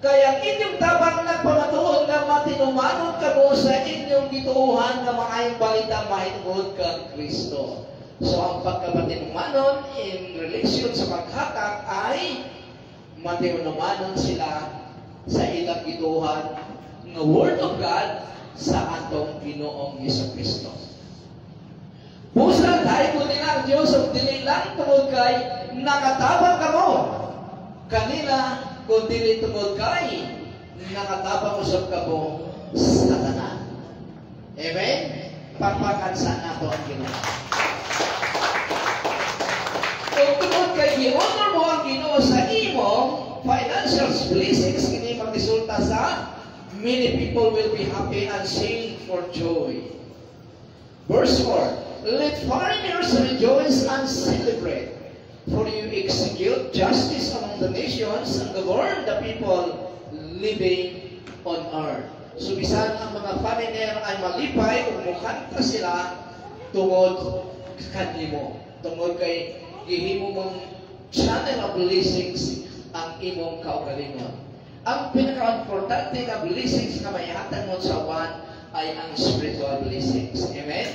Speaker 1: Kaya inyong tabang nagpamatuod nga matinumanon kamo sa inyong gituuhan nga maayong balita mahitungod kang Kristo. So ang pagkabatinumanon in relation sa paghatag ay matinumanon sila sa ilang gituuhan nga Word of God sa atong Ginoong Jesucristo. Busa dahil ko nila ang Diyos ang dili lang tungod kay nakatabang kamo kanila kung dili tungod kay nakatabang usab kamo sa tanan. Amen? Pagpakansa nato ang Ginoo. Kung tungod kay i-honor mo ang Ginoo sa imong financial blessings, kini magresulta sa many people will be happy and sing for joy. Verse 4, let foreigners rejoice and celebrate, for you execute justice among the nations and govern the people living on earth. So bisan ang mga foreigner ay malipay ug mukanta sila tungod kanimo, tungod kay gihimo mong channel of blessings ang imong kaugalingon. Ang pinaka-importante na blessings na maihatag mo sa uwan ay ang spiritual blessings. Amen?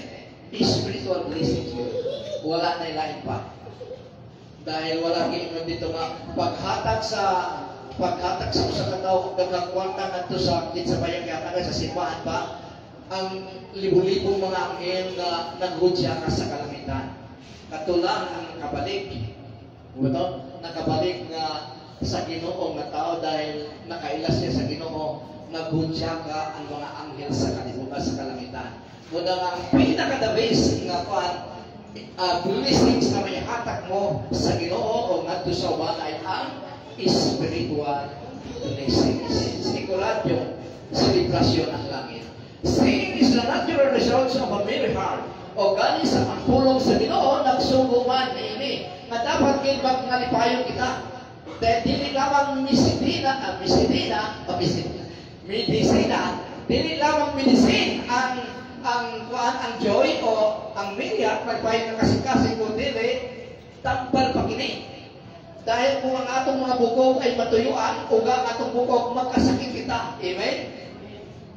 Speaker 1: Spiritual blessings yun. Wala na ilain pa. Dahil wala kinyo dito nga paghatag sa usa ka tawo kung nagkakwarta ngadto sa kitsabayang yatag sa simbahan pa ang libo-libong mga anghel na naghudya ka sa kalamitan. Katulang ang nakabalik. Buto? Nakabalik nga sa Ginoo nga tao dahil nakailas niya sa Ginoo, naghudya ka ang mga anghel sa kalibutan sa kalamitan. Muna nga ang pinaka-the best nga blessings na may hatak mo sa Ginoo o ngadto sa uban ay ang spiritual blessings. Sigurat yung celebration ng langit. Singing is the natural result of a merry heart. O galing sa pagpulong sa Ginoo, nagsugo man ini nga dapat kibag nalipayon kita. Dahil dili lamang medicina, dili lamang medicine ang joy o ang milya pagpahin ng kasing-kasing kundi tampal pa kini. Dahil kung ang atong mga bukog ay matuyuan, o ang atong bukog magkasakit kita. Amen?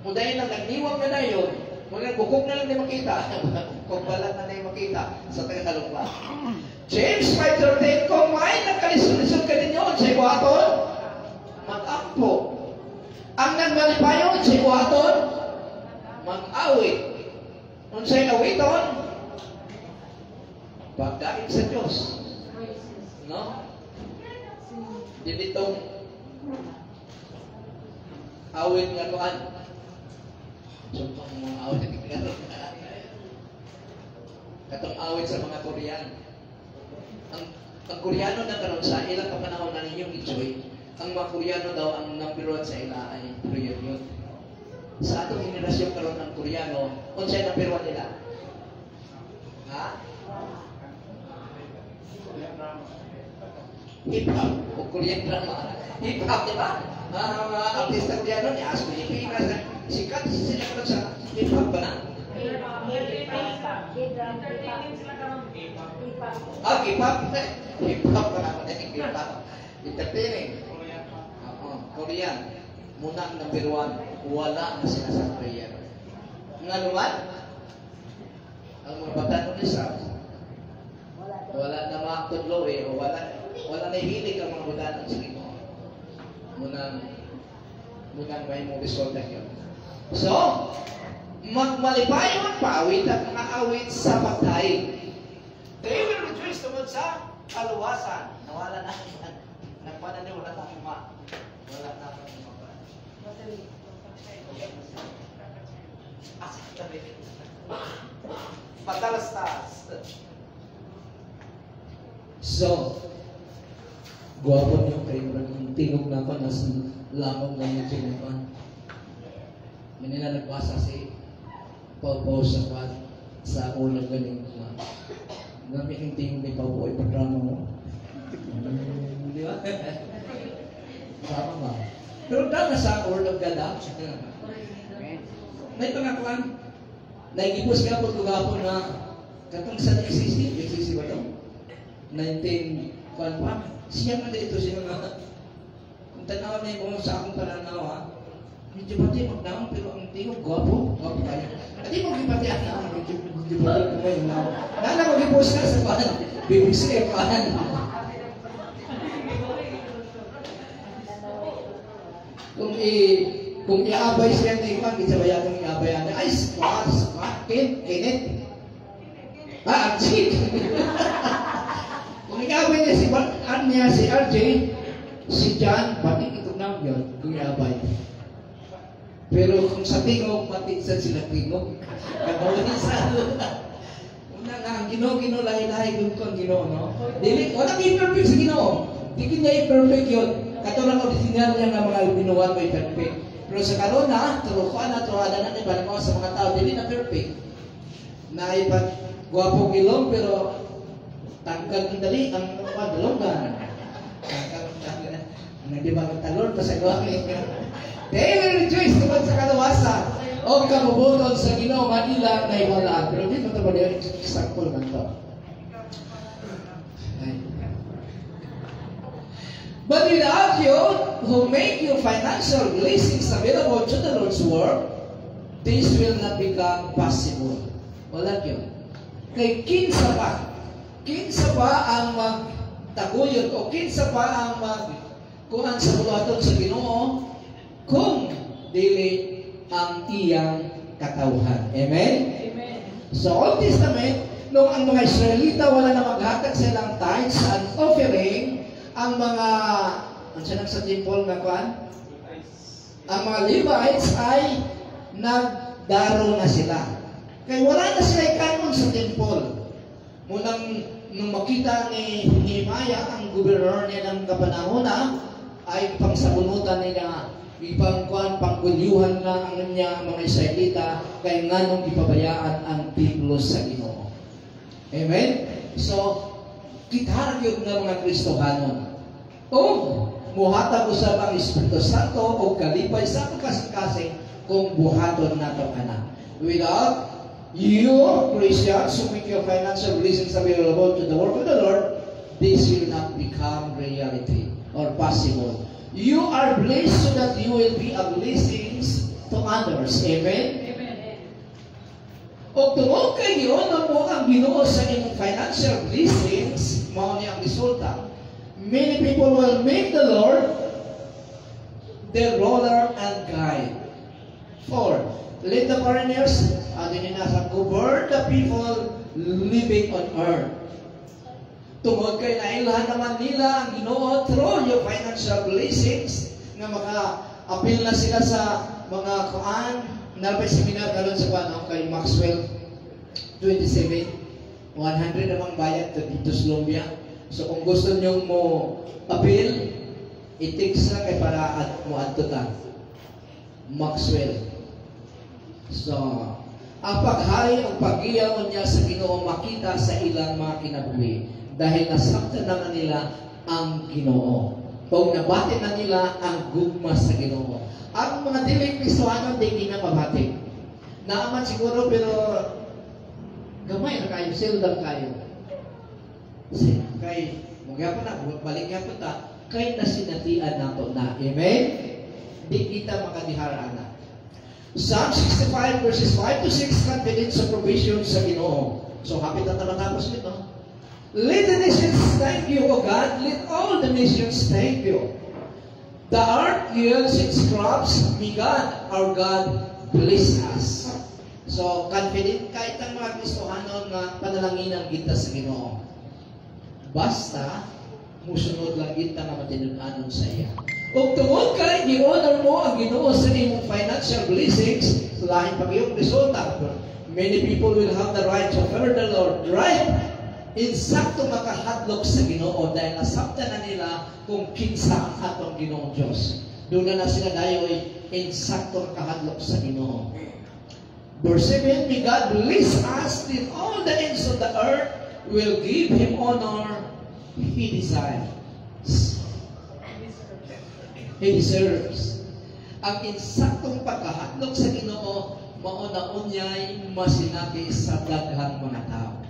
Speaker 1: Kung dahil lang nagniwag na na yun, mga bukog na lang na makita. Kung balat na na makita sa Tagalog pa. James 5:13, kung may nagkalisod-lisod ka ninyo, sa iwaton, mag-ampo. Ang nagmalipayon, sa iwaton, mag-awit. Kung sa'y awiton, pagdaig sa Diyos. No? Dinitong awit nga tuan. Sumpang mga awit nga katong awit sa mga Korean. Ang Koreano na karon sa ilang kapanahon na ninyong enjoy. Ang mga Koreano daw ang number 1 sa ila ay prayer yun. Sa atong henerasyon karon ng Koreano, unsay number 1 nila? Ha? Hip-hop o Korean drama. Hip-hop, di ba? Mga artista Koreano niya, as Pilipinas, sikat sila karon sa hip-hop ba na? Hip-hop. Hip-hop pa naman. Hip-hop. Entertaining. Korean. Muna number 1, wala na sila sa prayer. Nga naman, ang mga batanon ni Sam, wala na makatudlo o wala na hilig ang mga batanon sa Ginoo. Munang may mo resulta yun. So, magmalipayo ang pawit at mga awit sa pagkain. They will rejoice tungkol sa kaluwasan. Nawala na. Nagpanan niyo, wala na akong wala na akong Patalastas. So, guwapo niyo kayo ng tingog na pa nas lamang na yung tinupan. Manila nagbasa si Pau sa ulang galing na namin yung tingog ni Pau ay programa mo. Di ba? Sama ba? Pero dahil sa Word of God, may pangakuan. Naigipos ka po kagapon na katong sa XCC ba ito? 19, kuan pa. Siya man dito siya nga. Kung tanaw na yung sa akong pananaw ha, medyo pati magnaon pero ang tingog, gwapo tayo. At di mo kipatian na, medyo pati ko ngayon na. Nala ko gipos ka sa kuan, BBC kuan. Kung iabay siya ng iwan, gisabayan ng iabayan niya, ay, kinit. Chik! Kung iabay niya si RJ, si John, pati ito na yun, kung iabay. Pero kung sa tingog, matinsan sila tingog. Kagawin sa una nga, ang Ginoo, lahi-lahi kung Ginoo, no? Walang i-perfect sa Ginoo. Di kanya i-perfect yun. Katulad ko disinyan niya ng mga binuwan may perfect. Pero sa karon na, turuan na natin ba naman sa mga tao, dili na perfect. Na ipag guwapong ilong, pero tangkag dali ang padulongan. Di ba talon pa sa guwapong. They will rejoice naman sa kaluwasan o kamubuton sa Ginoo Manila na iwalaan. Pero di ba ito ba niya example man ito? But without you, who make your financial blessings available to the Lord's work, this will not become possible. Wala yun. Kay kinsa pa ang magtaguyod o kinsa pa ang magkuhan sa buluhaton sa Ginoo kung dili ang iyang katawhan. Amen? Amen. Sa Old Testament, nung ang mga Israelita wala na maghatag sa ilang tithes and offering, ang mga sa temple na kuan, ang mga Levites ay nagdaro na sila. Kaya wala na sila ikanon sa temple. Nung makita ni Nehemiah, ang gobernador niya ng kapanahona, ay pangsabunutan niya, pangkulyuhan na ang niya mga Israelita, kaya nga nung ipabayaan ang templo sa Ginoo. Amen? So, kita yun ng mga Kristohanon. O, muhatag usab ang Espiritu Santo o kalipay sa kasing-kasing kung buhaton nato ana. Without you, Christians, who make your financial blessings available to the work of the Lord, this will not become reality or possible. You are blessed so that you will be a blessing to others. Amen? O tungod kay Ginoo na mo ang Ginoo sa inyong financial blessings, mao ni ang resulta. Many people will make the Lord their ruler and guide. 4. Let the foreigners, govern the people living on earth. Tungod kay nailahan naman nila ang Ginoo through your financial blessings nga maka-appeal na sila sa mga kuan. Nalapay seminar karon sa kuan kay Maxwell 27. 100 namang bayad dito sa Colombia. So kung gusto niyo mo appeal, i-text na kay para mo adto ta. Maxwell. So, ang paghari o pag-iyaw niya sa Ginoo makita sa ilang mga kinabuhi dahil nasaktan na nila ang Ginoo. Kung nabati na nila ang gugma sa Ginoo. Ang mga diling Kristohanon hindi na mabati. Naaman siguro pero gamay na kayo, seldom kayo. Kay, magyapon na, balik yapon ta, kay nasinatian nato na. Amen?
Speaker 2: di kita makadiharana. Psalm 65 verses 5 to 6, confident sa provision sa Ginoo. So, hapit na matapos nito. Let the nations thank you, O God. Let all the nations thank you. The earth yields its crops. May God, our God, bless us. So, confident kahit ang mga Kristohanon na panalanginan kita sa Ginoo. Basta, musunod lang kita na matinunanon sa iya. Kung tungod kay gi-honor mo ang Ginoo sa imong financial blessings, so lahin pag iyong resulta. Many people will have the right to fear the Lord. Right? Insakto makahadlok sa Ginoo dahil nasabta na nila kung kinsa ang atong Ginoong Diyos. Doon na sila dayoy insakto makahadlok sa Ginoo. Verse 7, may God bless us till all the ends of the earth will give Him honor He desires. He deserves. Ang insaktong pagkahadlok sa Ginoo, mauna-unyay masinabi sa daghang mga tao.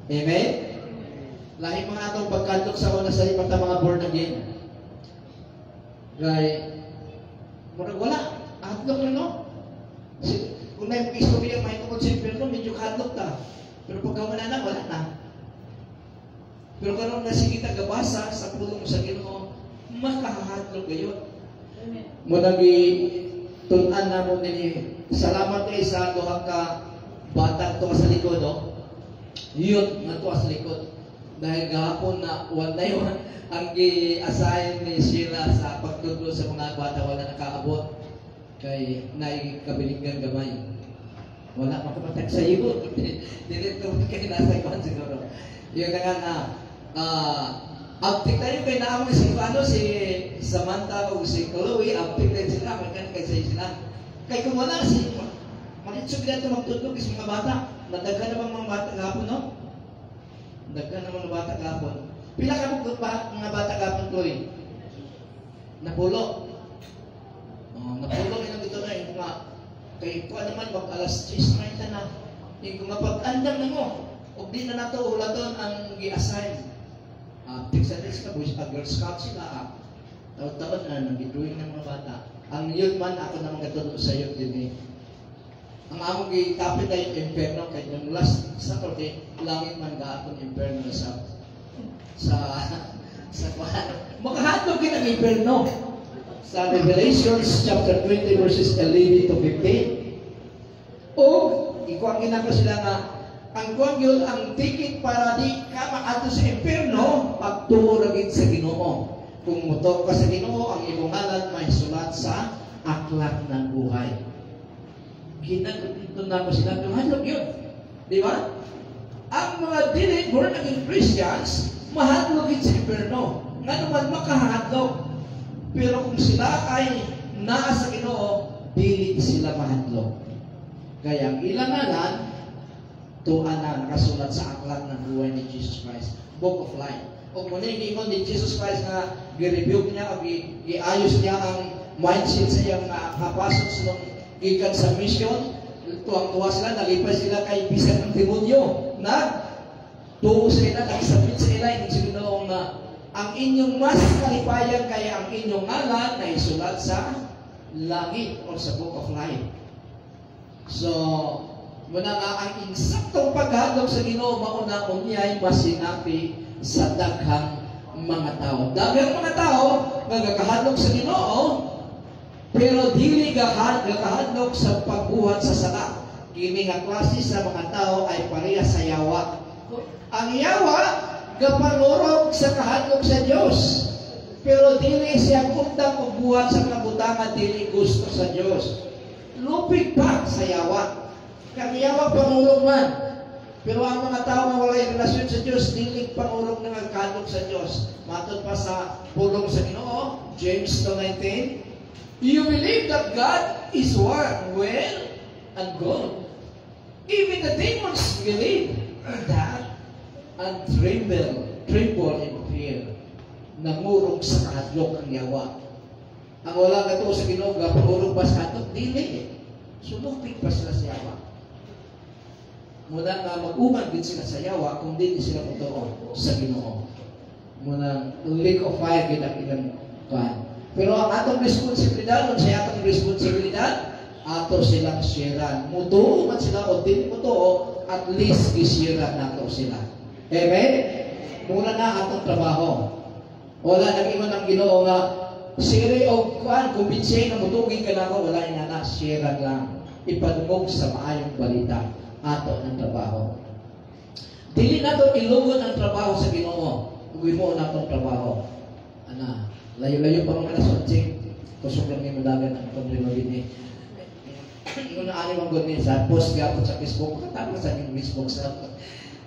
Speaker 2: Amen? Lahi mga atong pagkahadlok sa una sa iba mga born again. Right? Murag wala. Hadlok na no? Kung na yung istorya, may tungkol sa impyerno, medyo kahadlok ta. Pero pagka wala na, wala na. Pero karon na sige tagabasa sa pulong sa Ginoo, makahadlok gayon. Muna tunan na mo nini. Salamat kay sa duha ka bata to sa likod, no? Yun nga to sa likod. Dahil gahapon na wala yun ang gi-assign ni Sheila sa pagtudlo sa mga bata, wala nakaabot kay naikabiligan gamay. Wala makamatag sa iyo. Dili to kay nasa ikon siguro. Yung nga na uptik tayo kay naamon si si Samantha o si Chloe, uptik tayo sila, magkano kay sa sila. Kay kung wala si malitsog na ito magtudlog is mga bata. Nadaghan naman mga bata gapon, no? Nadaghan naman mga bata gapon. Pila ka mga bata gapon, Chloe? Napulo. Napulo ilang ito na yung mga kay ko naman wag alas 10:30 na. Yung kung mapag-andam na mo, o di na nato ulaton ang gi-assign. Tigsa-tigsa ka, boys, pag Girl Scout sila, taon-taon na nag-drawing ng mga bata. Ang youth man, ako naman katulog sa youth din eh. Ang among gitapit na yung imperno, kahit yung last Saturday, langit man gaapon imperno sa makahadlok yun ang imperno. Sa Revelations chapter 20 verses 11 to 15. O, ikuang ginako sila nga, ang kuwang yun, ang ticket para di ka makato sa imperno, pagtuo rin sa Ginoo. Kung muto ka sa Ginoo, ang imong ngalan may sulat sa aklat ng buhay. Ginagod na ko sila, mahadlok yun. Di ba? Ang mga dili, born again Christians, mahadlok yun sa imperno. Nga naman makahadlok. Pero kung sila ay naa sa Ginoo, dili sila mahadlok. Kaya ang ilang ngalan, tuan na nakasulat sa aklat ng buhay ni Jesus Christ. Book of Life. O kung nangingin ni Jesus Christ na gi-rebuke niya o gi-ayos niya ang mindset sa iyang kapasok sa gikan sa mission, tuwang-tuwa sila, nalipay sila kay bisan ng demonyo. Tuo sila, nagsabit sa ila, hindi sila na ang inyong mas kalipayan kaya ang inyong ngalan na isulat sa langit o sa Book of Life. So, muna nga ang insaktong paghadlok sa Ginoo mauna unyay masinapi sa daghang mga tao. Daghang mga tao nagakahadlok sa Ginoo pero dili gakahadlok sa pagbuhat sa sala. Kini nga klase sa mga tao ay pareha sa yawa. Ang yawa gapangurog sa kahadlok sa Dios. Pero dili siya kundang og buhat sa kabutangan dili gusto sa Dios. Lupig pa sa yawa. Kaniyawa pangulong man. Pero ang mga tao na walay relasyon sa Diyos, dilig pangulong ng agkadok sa Diyos. Matod pa sa pulong sa Ginoo, James 2:19, you believe that God is one, well and good. Even the demons believe that and tremble in fear. Nangurong sa kahadlok ang yawa. Ang wala ka to sa Ginoo, pangulong pa sa kahadlok, dili. Sulupig pa sila sa yawa. Muna nga mag-uman din sila sa yawa kung din sila totoo sa Ginoo. Muna lake of fire ilang kan. Pero ang atong responsibilidad, kung sa atong responsibilidad, ato silang sharean. Mutuo man sila o din mutuo, at least gisira nato sila. Amen? Muna na atong trabaho. Wala nag-iwan ng Ginoo nga siri o kuan kumbinsihin na mutugin ka na ako, wala na sharean lang. Ipadungog sa maayong balita ato ng trabaho. Dili nato ilugon ang trabaho sa Ginoo. Ugin mo natong trabaho. Ana, layo-layo pa mga nasonjing. Kusog lang yung dagan ang problema din eh. Kung naani mong gawin sa post gapon sa Facebook, katapos sa aking Facebook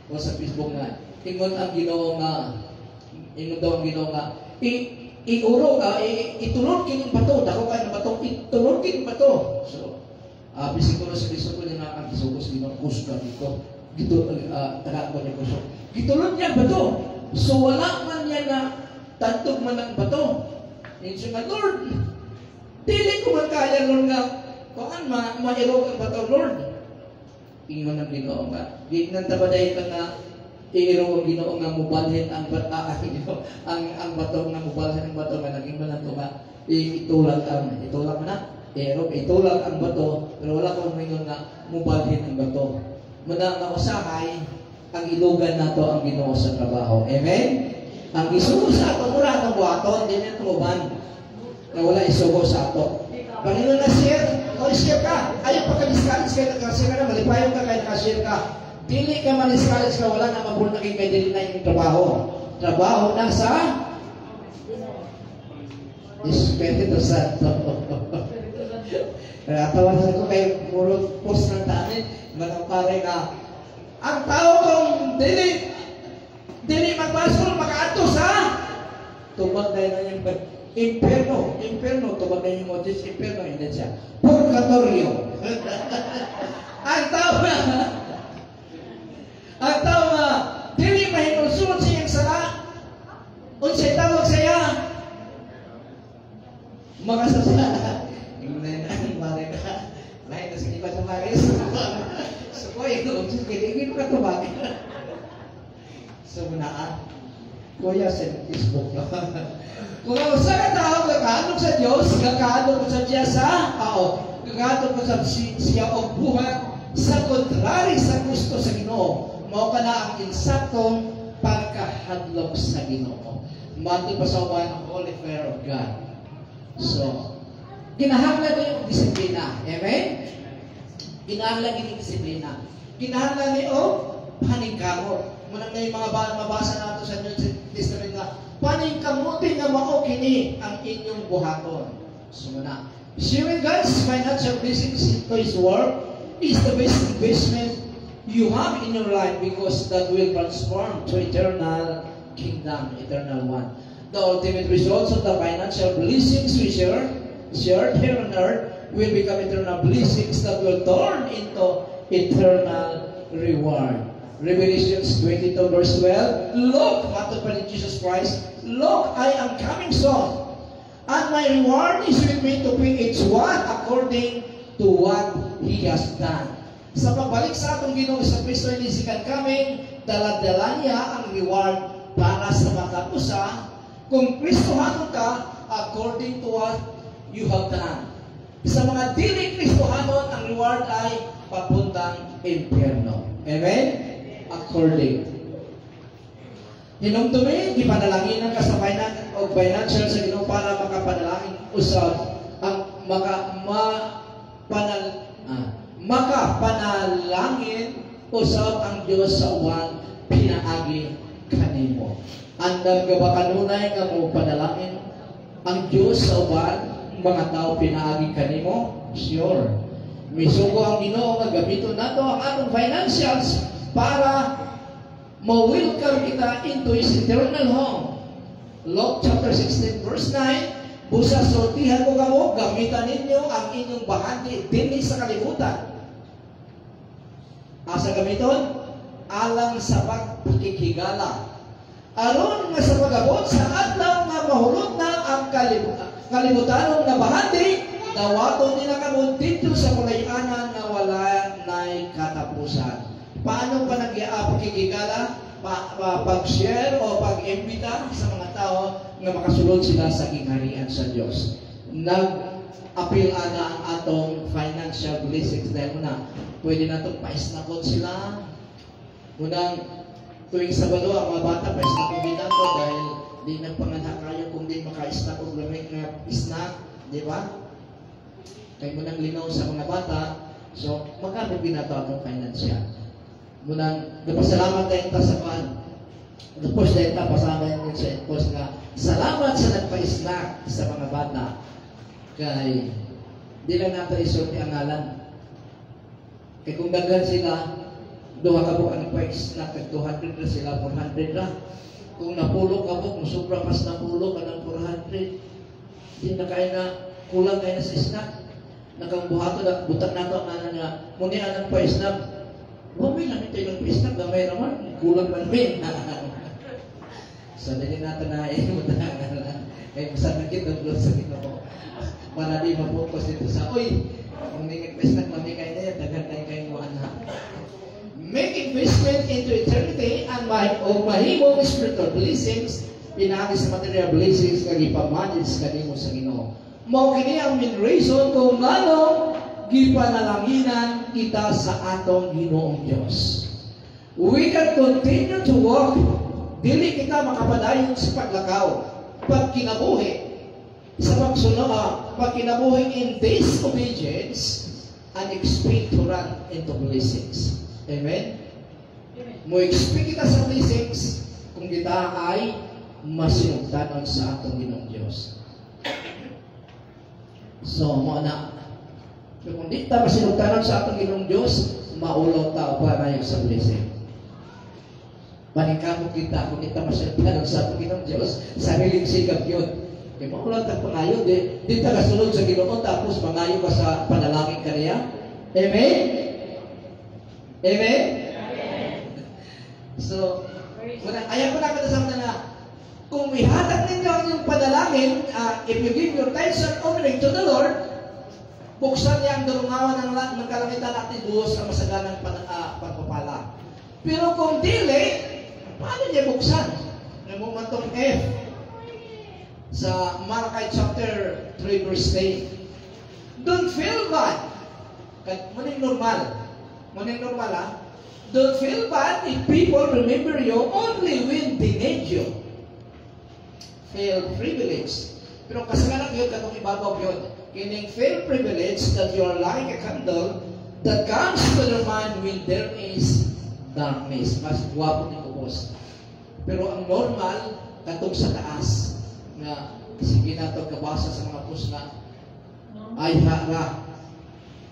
Speaker 2: o sa Facebook nga, ingon ang Ginoo nga, ingon daw ang Ginoo nga, iuro ka, itulog kining bato, dako kayo ng bato, itulog kining bato. So, bisig ko na sa Facebook ko niya na ang kisugos, Ginoo, kusga dito. Taga ko niya kusog. Gitulog niya bato. So, wala man niya na tantog man ang bato. Inso nga, Lord, dili ko man kaya, Lord, nga, kung mairog ang bato, Lord. Ingon ang Ginoo nga. Di nang tabaday ka nga, iirog ang Ginoo nga mubalhin ang bato, ang bato nga mubalhin ang bato nga, naging man ito nga, itulag mo na, itulag ang bato, pero wala kong mingon nga, mubalhin ang bato. Muna nga usahay, ang ilugan nato ang Ginoo sa trabaho. Amen? Ang isugo sa ato, mura atong buhaton, di na tuban na wala isugo sa ato. Panginoon na share, o share ka. Ayaw pagka-discourage ka, nag-share ka na, malipayon ka, kaya nag-share ka. Dili ka ma-discourage ka, wala na mabul na kay dili na yung trabaho. Trabaho na sa Espiritu Santo. Kaya tawasan ko kayo, puro post ng tanin, manapare na ang tao kung dili magbasol, makaato sa tubag na yung Imperno, tubag na yung modis, imperno, hindi siya. Purgatorio. Ang tao na, dili mahinulsunod siyang sala, unsay tawag saya, makasasala. Yung nanay, mare ka, lahat na sige pa sa maris. So, ko, ito, kiligin ka tubag. So, munaan. Kuya, sa Facebook na. Kung sa katao, kakaanong sa Diyos, kakaanong sa Diya sa tao, kakaanong sa siya o buhat, sa kontrari sa gusto sa Ginoo, mao ka na ang insaktong pagkahadlok sa Ginoo. Mati pa sa ng holy fear of God. So, kinahanglan na yung disiplina. Amen? Kinahanglan yung disiplina. Kinahanglan niyo paningkamot. Munang na yung mga mabasa nato sa New Testament na paningkamutin nga mao kini ang inyong buhaton. So muna, sharing God's financial blessings into His work is the best investment you have in your life because that will transform to eternal kingdom, eternal one. The ultimate results of the financial blessings we shared here on earth will become eternal blessings that will turn into eternal reward. Revelations 22 verse 12, look, matod pa ni Jesus Christ, look, I am coming soon, and my reward is with me to pay each one according to what he has done. Sa pagbalik sa atong Ginoo sa Kristo, inisikan kami, dala-dala niya ang reward para sa matapusa, kung Kristohanon ka, according to what you have done. Sa mga dili Kristohanon, ang reward ay papuntang impyerno. Amen? According. Hinumdumi, ipanalangin ka sa financial sa Ginoo para makapanalangin usab ang makapanalangin usab ang Dios sa uwan pinaagi kanimo. Andam ka ba kanunay nga mo panalangin ang Dios sa uwan mga tao pinaagi kanimo? Sure. Misugo ang Ginoo nga gamiton nato ang atong financials para ma-welcome kita into His eternal home. Luke chapter 16 verse 9, busa sortihan ko kamo, gamitan ninyo ang inyong bahagi dinhi sa kalibutan. Asa gamiton? Alang sa pagkikigala. Aron nga sa pag-abot sa adlaw nga mahulot na ang kalibutanon nga bahagi, dawaton nila kamo dito sa kulayanan nga wala nay katapusan. Paano pa nag-iapakikigala? pag-share o pag-imbita sa mga tao na makasulod sila sa kingharian sa Dios. Nag-appeal ana ang atong financial blessings dahil muna pwede na itong paisnakot sila. Munang tuwing Sabado ang mga bata paisnakot din nato dahil di nagpanganak kayo kung di maka-isnakot lamig na isnak, di ba? Kaya munang linaw sa mga bata, so magkano binato atong financial. Munang nagpasalamat tayo sa pan. Tapos dahil ta pasama yun sa post nga salamat sa nagpa-snack sa mga bata. Kay di lang nato isulti ang ngalan. Kay kung daghan sila, duha ka po ang nagpa-snack, 200 na sila, 400 na. Kung napulog ka po, kung sobra pas napulog ka ng 400, di na kaya na, kulang kaya na sa snack. Nakangbuhato na, butang nato ang ngalan nga, muni ang nagpa-snack. May namin tayo ng pa-snack, gamay naman, kulang pa namin. So, dili natin na kaya masakit ang blood sa Ginoo. Para di mapokus dito sa, uy, kung may pa-snack, mamikay na yan, dagan kayo mo anak. Make investment into eternity and mahimong spiritual blessings, pinagi sa material blessings, kag ipamanage kanimo sa Ginoo. Mao kini ang main reason kung ngano gipanalanginan kita sa atong Ginoong Dios. We can continue to walk, dili kita makapadayon sa paglakaw, pagkinabuhi, sa pagkinabuhi in this obedience, and expect to run into blessings. Amen? Mo expect kita sa blessings kung kita ay masinugtanon sa atong Ginoong Dios. So, mo na. Kung di ta masinugtanon sa atong Ginoong Dios, maulaw ta para sa blessing. Paningkamot kita kung di ta masinugtanon sa atong Ginoong Dios, sariling sikap yun. Kaya maulaw ta pangayo, di ta kasunod sa Ginoo tapos mangayo ka sa panalangin kaniya. Amen? Amen? So, ayaw ko na katasama na kung ihatag ninyo ang inyong panalangin, if you give your tithes and offering to the Lord, buksan niya ang dalungawan ng lahat ng kalangitan at ibuhos ang masaganang pagpapala. Pero kung dili, paano niya buksan? Namumantong F sa Malachi chapter 3 verse 8. Don't feel bad. Muning normal. Don't feel bad if people remember you only when they need you. Feel privileged. Pero kasalanan yun, katong ibabaw yun. Kining feel privileged that you are like a candle that comes to their mind when there is darkness. Mas guwapo ni Kubos. Pero ang normal, katong sa taas, nga sige nato kabasa sa mga pusna, ay hara,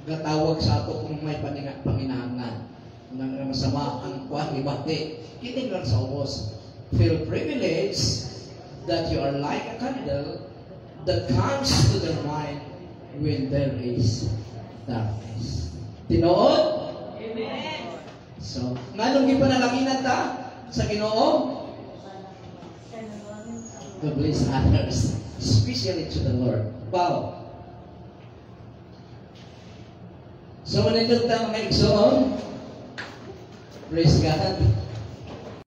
Speaker 2: gatawag sa ato kung may panginahangan. Nang masama ang kuwan, ibati. Kining lang sa ubos. Feel privileged that you are like a candle that comes to their mind when there is darkness. Tinuod? Amen. So, nganong ipanalanginan ta sa Ginoo? To bless others, especially to the Lord. Wow. So, manindot ta mga igsoon. Praise God.